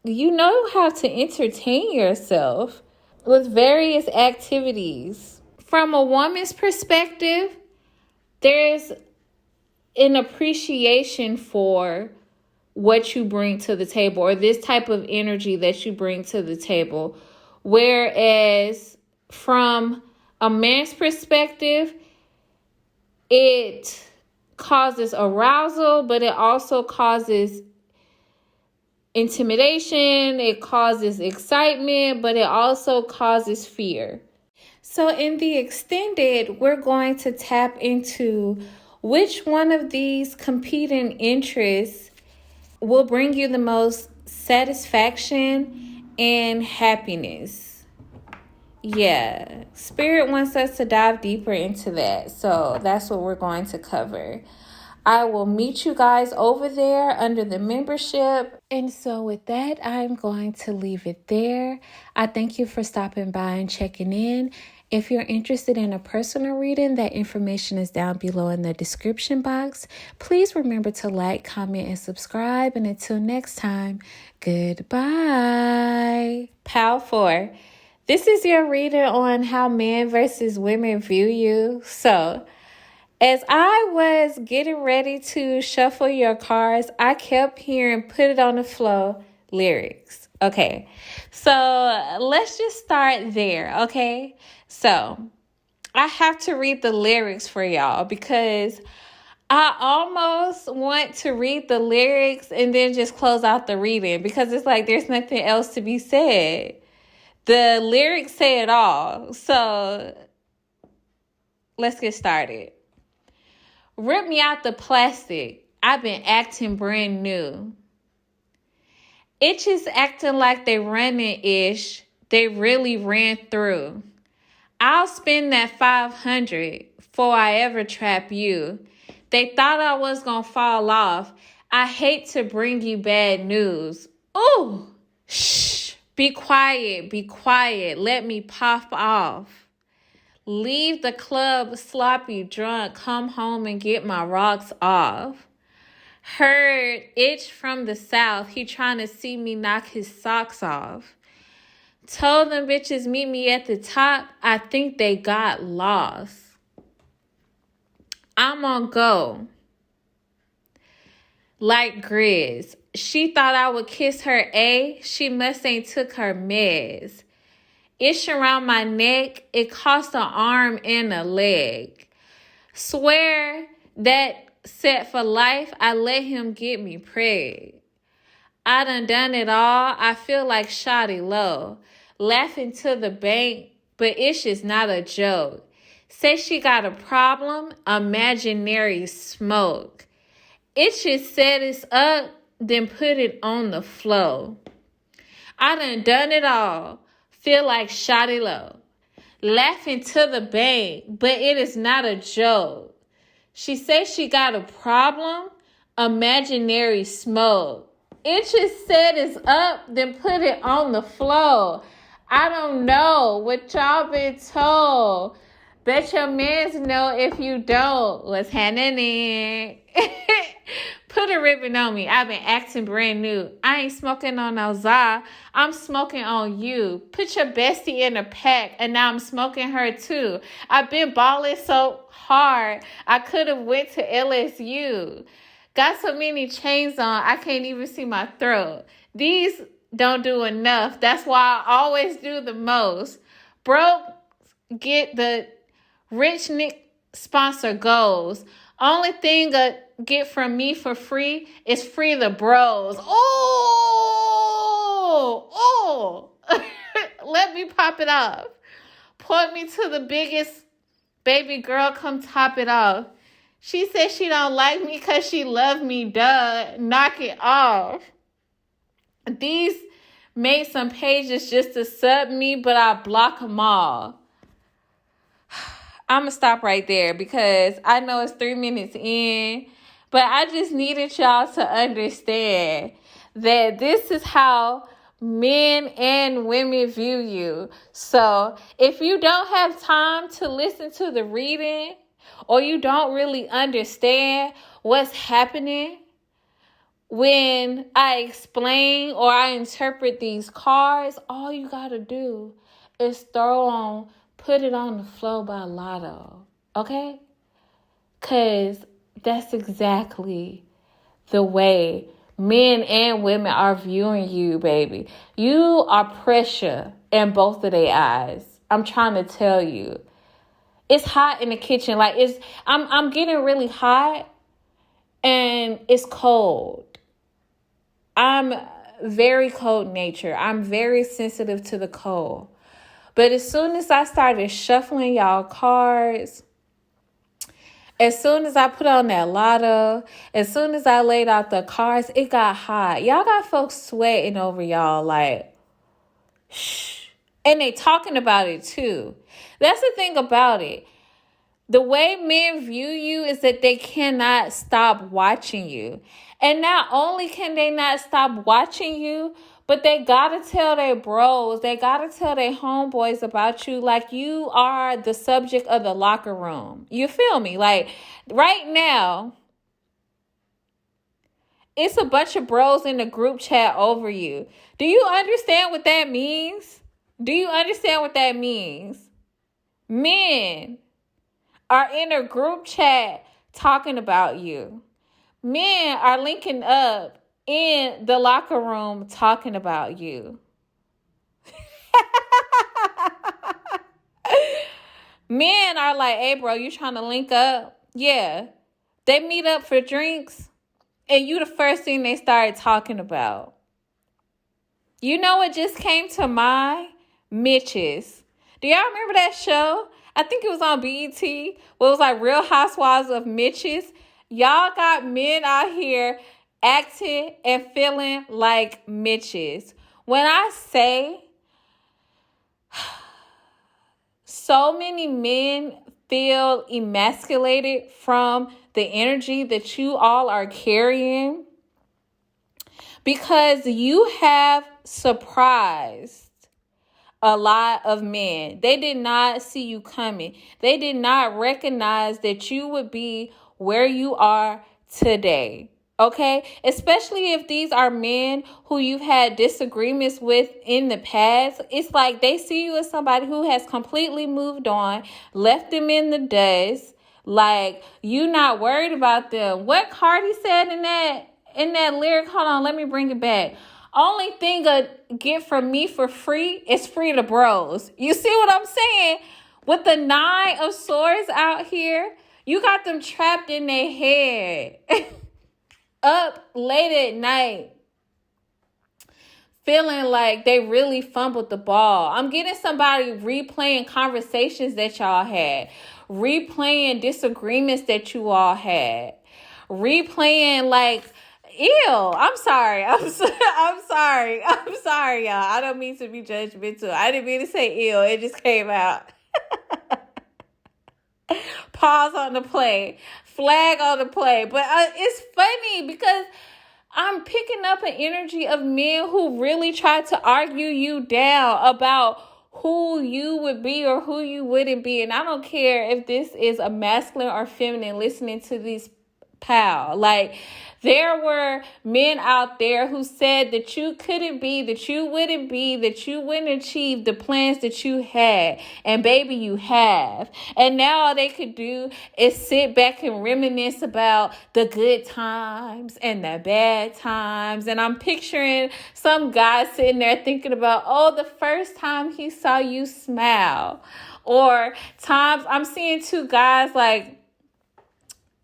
you know how to entertain yourself with various activities. From a woman's perspective, there's an appreciation for what you bring to the table, or this type of energy that you bring to the table. Whereas from a man's perspective, it causes arousal, but it also causes intimidation, it causes excitement, but it also causes fear. So in the extended, we're going to tap into which one of these competing interests will bring you the most satisfaction and happiness. Yeah, Spirit wants us to dive deeper into that. So that's what we're going to cover. I will meet you guys over there under the membership. And so with that, I'm going to leave it there. I thank you for stopping by and checking in. If you're interested in a personal reading, that information is down below in the description box. Please remember to like, comment, and subscribe. And until next time, goodbye. Pile 4. This is your reading on how men versus women view you. So, as I was getting ready to shuffle your cards, I kept hearing "put it on the floor" lyrics. Okay, so let's just start there, okay? So I have to read the lyrics for y'all because I almost want to read the lyrics and then just close out the reading because it's like there's nothing else to be said. The lyrics say it all. So let's get started. Rip me out the plastic. I've been acting brand new. Itches acting like they running-ish. They really ran through. I'll spend that 500 before I ever trap you. They thought I was gonna fall off. I hate to bring you bad news. Ooh, shh. Be quiet. Let me pop off. Leave the club sloppy drunk, come home and get my rocks off. Heard itch from the south, he trying to see me knock his socks off. Told them bitches meet me at the top, I think they got lost. I'm on go. Like Grizz. She thought I would kiss her she must ain't took her meds. Ish around my neck, it cost an arm and a leg. Swear that set for life, I let him get me preg. I done it all, I feel like Shotty Low. Laughing to the bank, but Ish is not a joke. Say she got a problem, imaginary smoke. It just set us up, then put it on the floor. I done it all. Feel like Shotty Low. Laughing to the bank, but it is not a joke. She says she got a problem, imaginary smoke. It just set us up, then put it on the floor. I don't know what y'all been told. Bet your mans know if you don't. What's happening? Put a ribbon on me. I've been acting brand new. I ain't smoking on no za. I'm smoking on you. Put your bestie in a pack, and now I'm smoking her too. I've been balling so hard, I could have went to LSU. Got so many chains on, I can't even see my throat. These don't do enough. That's why I always do the most. Broke, get the rich Nick sponsor goals. Only thing get from me for free is free the bros. Oh, let me pop it off. Point me to the biggest baby girl, come top it off. She said she don't like me because she love me, duh. Knock it off. These made some pages just to sub me, but I block them all. I'm going to stop right there because I know it's 3 minutes in, but I just needed y'all to understand that this is how men and women view you. So if you don't have time to listen to the reading or you don't really understand what's happening when I explain or I interpret these cards, all you got to do is throw on Put It on the Floor by Lotto, okay? Because that's exactly the way men and women are viewing you, baby. You are pressure in both of their eyes. I'm trying to tell you. It's hot in the kitchen. Like I'm getting really hot and it's cold. I'm very cold nature. I'm very sensitive to the cold. But as soon as I started shuffling y'all cards, as soon as I put on that lotto, as soon as I laid out the cards, it got hot. Y'all got folks sweating over y'all like, shh. And they talking about it too. That's the thing about it. The way men view you is that they cannot stop watching you. And not only can they not stop watching you, but they gotta tell their bros, they gotta tell their homeboys about you like you are the subject of the locker room. You feel me? Like right now, it's a bunch of bros in the group chat over you. Do you understand what that means? Do you understand what that means? Men are in a group chat talking about you. Men are linking up in the locker room talking about you. Men are like, hey, bro, you trying to link up? Yeah. They meet up for drinks, and you the first thing they started talking about. You know what just came to mind? Mitches. Do y'all remember that show? I think it was on BET. Where it was like Real Housewives of Mitches. Y'all got men out here acting and feeling like Mitches. When I say so many men feel emasculated from the energy that you all are carrying because you have surprised a lot of men. They did not see you coming. They did not recognize that you would be where you are today. Okay? Especially if these are men who you've had disagreements with in the past. It's like they see you as somebody who has completely moved on, left them in the dust. Like, you not worried about them. What Cardi said in that lyric, hold on, let me bring it back. Only thing a get from me for free is free to bros. You see what I'm saying? With the 9 of swords out here, you got them trapped in their head. Up late at night, feeling like they really fumbled the ball. I'm getting somebody replaying conversations that y'all had, replaying disagreements that you all had, replaying like, ew, I'm sorry, I'm sorry, y'all. I don't mean to be judgmental. I didn't mean to say ew. It just came out. Pause on the play. Flag on the play. But it's funny because I'm picking up an energy of men who really try to argue you down about who you would be or who you wouldn't be. And I don't care if this is a masculine or feminine listening to these pal. Like, there were men out there who said that you couldn't be, that you wouldn't be, that you wouldn't achieve the plans that you had. And baby, you have. And now all they could do is sit back and reminisce about the good times and the bad times. And I'm picturing some guy sitting there thinking about, oh, the first time he saw you smile. Or times I'm seeing 2 guys like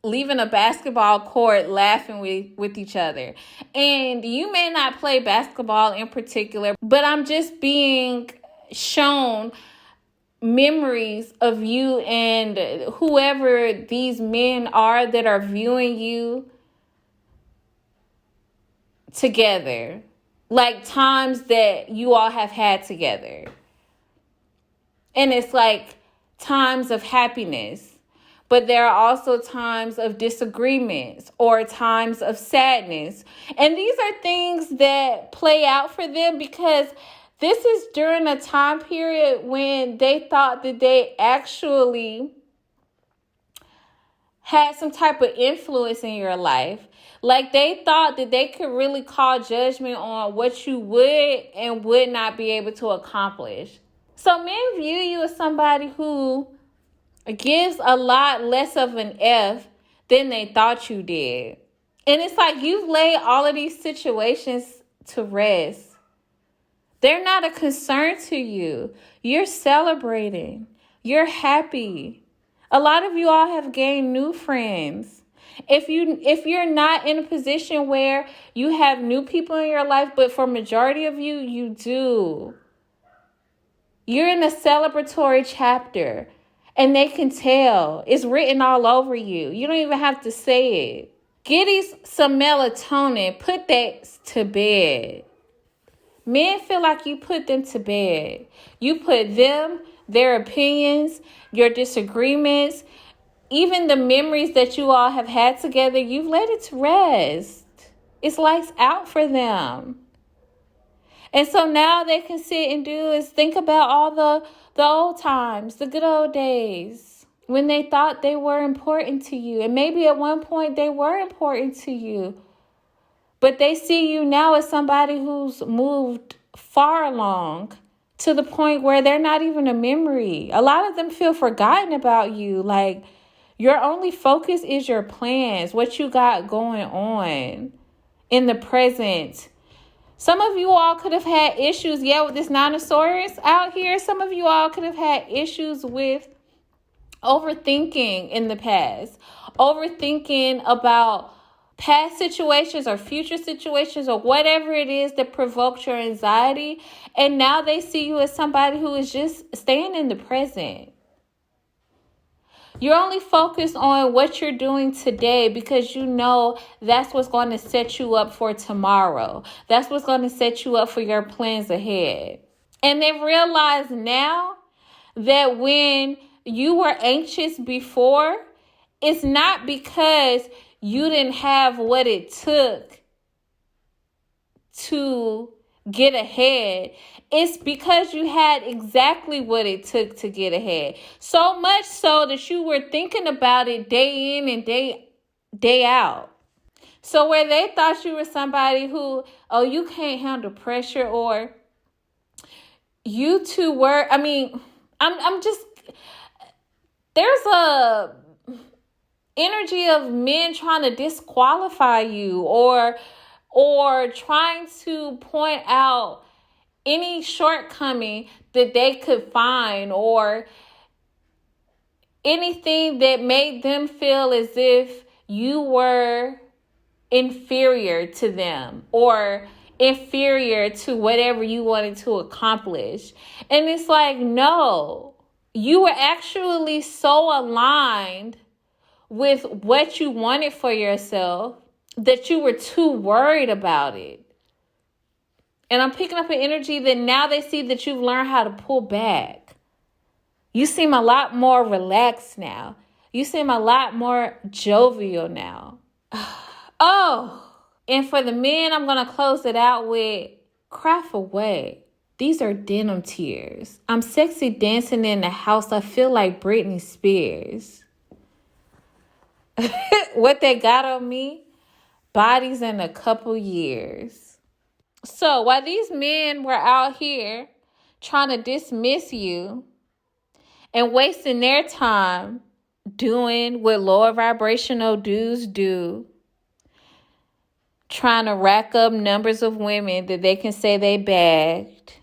leaving a basketball court laughing with each other. And you may not play basketball in particular, but I'm just being shown memories of you and whoever these men are that are viewing you together. Like times that you all have had together. And it's like times of happiness. But there are also times of disagreements or times of sadness. And these are things that play out for them because this is during a time period when they thought that they actually had some type of influence in your life. Like they thought that they could really call judgment on what you would and would not be able to accomplish. So men view you as somebody who gives a lot less of an F than they thought you did. And it's like you've laid all of these situations to rest. They're not a concern to you. You're celebrating. You're happy. A lot of you all have gained new friends. If you're not in a position where you have new people in your life, but for majority of you, you do. You're in a celebratory chapter, and they can tell. It's written all over you. You don't even have to say it. Get some melatonin. Put that to bed. Men feel like you put them to bed. You put them, their opinions, your disagreements, even the memories that you all have had together, you've let it to rest. It's lights out for them. And so now they can sit and do is think about all the old times, the good old days, when they thought they were important to you. And maybe at one point they were important to you. But they see you now as somebody who's moved far along to the point where they're not even a memory. A lot of them feel forgotten about you. Like, your only focus is your plans, what you got going on in the present. Some of you all could have had issues, with this Nonosaurus out here. Some of you all could have had issues with overthinking in the past. Overthinking about past situations or future situations or whatever it is that provoked your anxiety. And now they see you as somebody who is just staying in the present. You're only focused on what you're doing today because you know that's what's going to set you up for tomorrow. That's what's going to set you up for your plans ahead. And they realize now that when you were anxious before, it's not because you didn't have what it took to get ahead. It's because you had exactly what it took to get ahead. So much so that you were thinking about it day in and day out. So where they thought you were somebody who, you can't handle pressure, or you two were, I'm just, there's a energy of men trying to disqualify you or trying to point out any shortcoming that they could find or anything that made them feel as if you were inferior to them or inferior to whatever you wanted to accomplish. And it's like, no, you were actually so aligned with what you wanted for yourself that you were too worried about it. And I'm picking up an energy that now they see that you've learned how to pull back. You seem a lot more relaxed now. You seem a lot more jovial now. Oh, and for the men, I'm going to close it out with craft away. These are denim tears. I'm sexy dancing in the house. I feel like Britney Spears. What they got on me? Bodies in a couple years. So while these men were out here trying to dismiss you and wasting their time doing what lower vibrational dudes do, trying to rack up numbers of women that they can say they bagged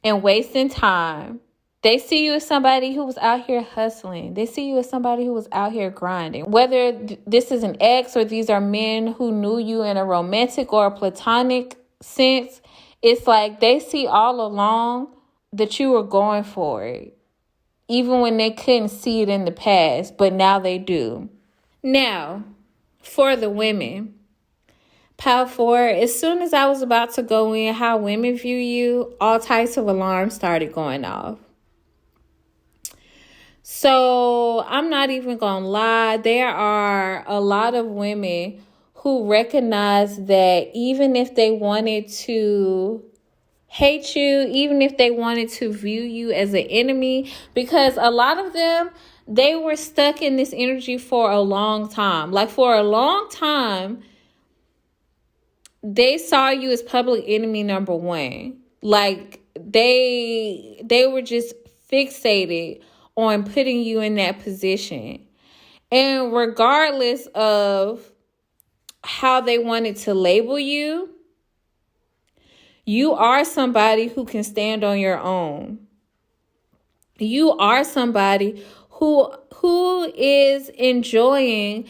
and wasting time, they see you as somebody who was out here hustling. They see you as somebody who was out here grinding. Whether this is an ex or these are men who knew you in a romantic or a platonic sense, it's like they see all along that you were going for it. Even when they couldn't see it in the past, but now they do. Now, for the women, Power 4, as soon as I was about to go in how women view you, all types of alarms started going off. So I'm not even going to lie. There are a lot of women who recognize that even if they wanted to hate you, even if they wanted to view you as an enemy, because a lot of them, they were stuck in this energy for a long time. Like for a long time, they saw you as public enemy number one. Like they were just fixated on putting you in that position. And regardless of how they wanted to label you, you are somebody who can stand on your own. You are somebody who is enjoying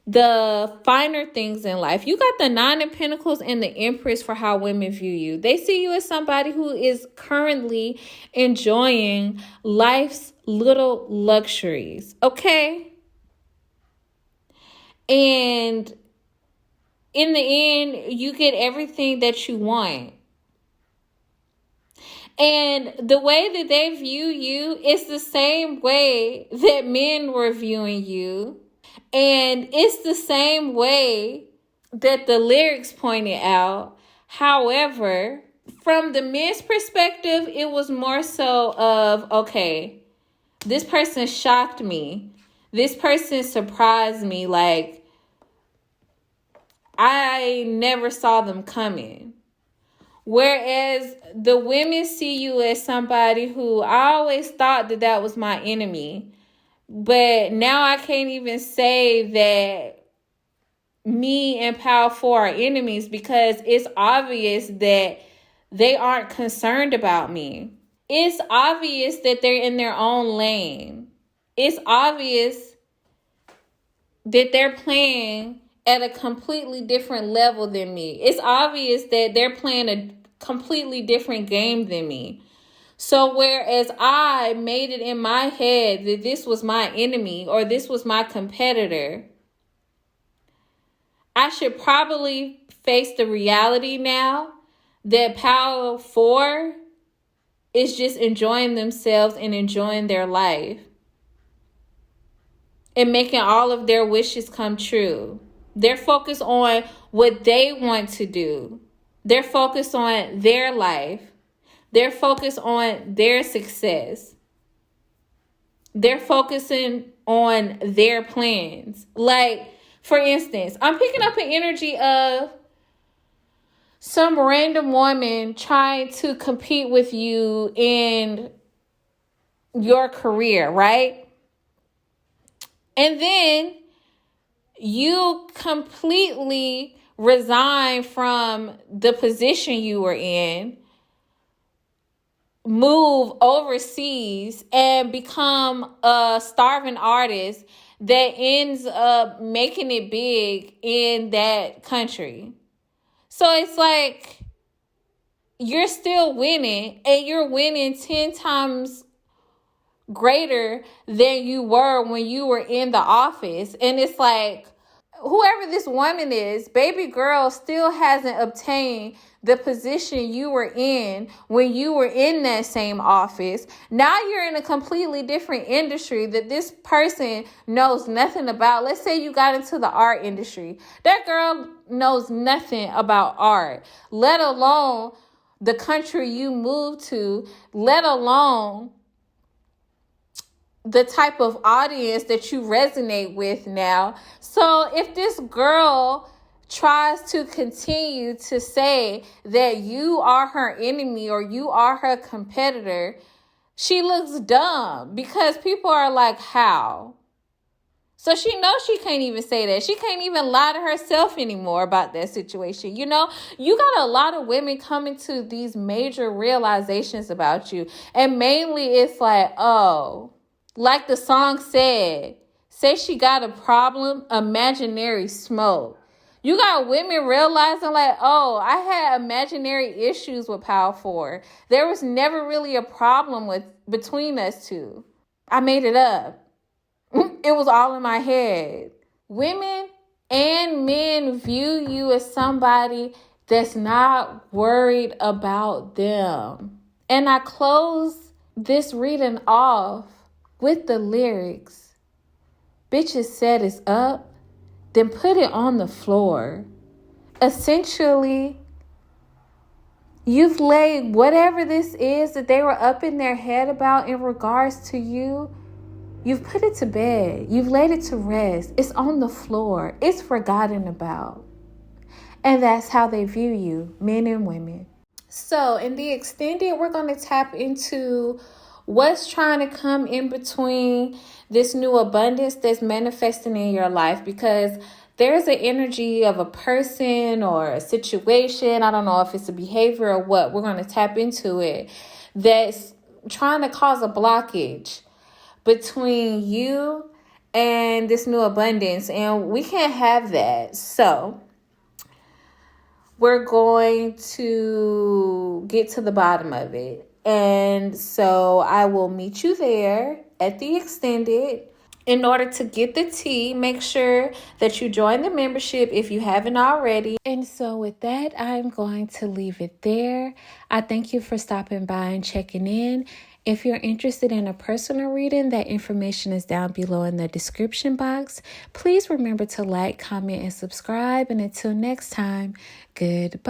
the finer things in life. You got the Nine of Pentacles and the Empress for how women view you. They see you as somebody who is currently enjoying life's little luxuries, okay? And in the end, you get everything that you want. And the way that they view you is the same way that men were viewing you. And it's the same way that the lyrics pointed out. However, from the men's perspective, it was more so of, okay, this person shocked me. This person surprised me. Like, I never saw them coming. Whereas the women see you as somebody who, I always thought that was my enemy. But now I can't even say that me and Power 4 are enemies, because it's obvious that they aren't concerned about me. It's obvious that they're in their own lane. It's obvious that they're playing at a completely different level than me. It's obvious that they're playing a completely different game than me. So whereas I made it in my head that this was my enemy or this was my competitor, I should probably face the reality now that Power 4 is just enjoying themselves and enjoying their life and making all of their wishes come true. They're focused on what they want to do. They're focused on their life. They're focused on their success. They're focusing on their plans. Like, for instance, I'm picking up an energy of some random woman trying to compete with you in your career, right? And then you completely resign from the position you were in, move overseas, and become a starving artist that ends up making it big in that country. So it's like you're still winning, and you're winning 10 times greater than you were when you were in the office. And it's like, whoever this woman is, baby girl still hasn't obtained the position you were in when you were in that same office. Now you're in a completely different industry that this person knows nothing about. Let's say you got into the art industry. That girl knows nothing about art, let alone the country you moved to, let alone the type of audience that you resonate with now. So if this girl tries to continue to say that you are her enemy or you are her competitor, she looks dumb, because people are like, how? So she knows she can't even say that. She can't even lie to herself anymore about that situation. You know, you got a lot of women coming to these major realizations about you. And mainly it's like, oh, like the song said, say she got a problem, imaginary smoke. You got women realizing like, oh, I had imaginary issues with Power 4. There was never really a problem between us two. I made it up. It was all in my head. Women and men view you as somebody that's not worried about them. And I close this reading off with the lyrics. Bitches set is up, then put it on the floor. Essentially, you've laid whatever this is that they were up in their head about in regards to you, you've put it to bed. You've laid it to rest. It's on the floor. It's forgotten about. And that's how they view you, men and women. So in the extended, we're going to tap into what's trying to come in between this new abundance that's manifesting in your life, because there's an energy of a person or a situation. I don't know if it's a behavior or what. We're going to tap into it. That's trying to cause a blockage between you and this new abundance. And we can't have that. So we're going to get to the bottom of it. And so I will meet you there at the extended. In order to get the tea, make sure that you join the membership if you haven't already. And so with that, I'm going to leave it there. I thank you for stopping by and checking in. If you're interested in a personal reading, that information is down below in the description box. Please remember to like, comment, and subscribe. And until next time, goodbye.